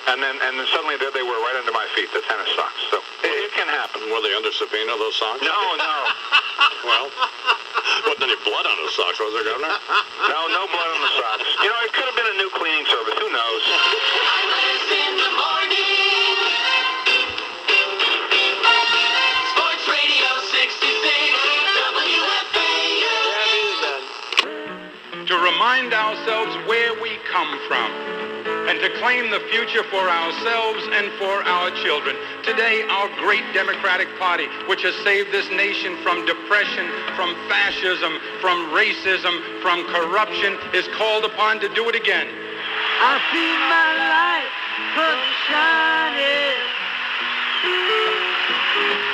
and then suddenly there they were right under my feet, the tennis socks. So it can happen. Were they under subpoena, those socks? No. Well, wasn't any blood on those socks, was there, Governor? No blood on the socks. You know, it could have been a new cleaning service. Who knows? In the morning. Sports Radio 66, WFAN. To remind ourselves where we come from and to claim the future for ourselves and for our children. Today, our great Democratic Party, which has saved this nation from depression, from fascism, from racism, from corruption, is called upon to do it again. I see my light shining.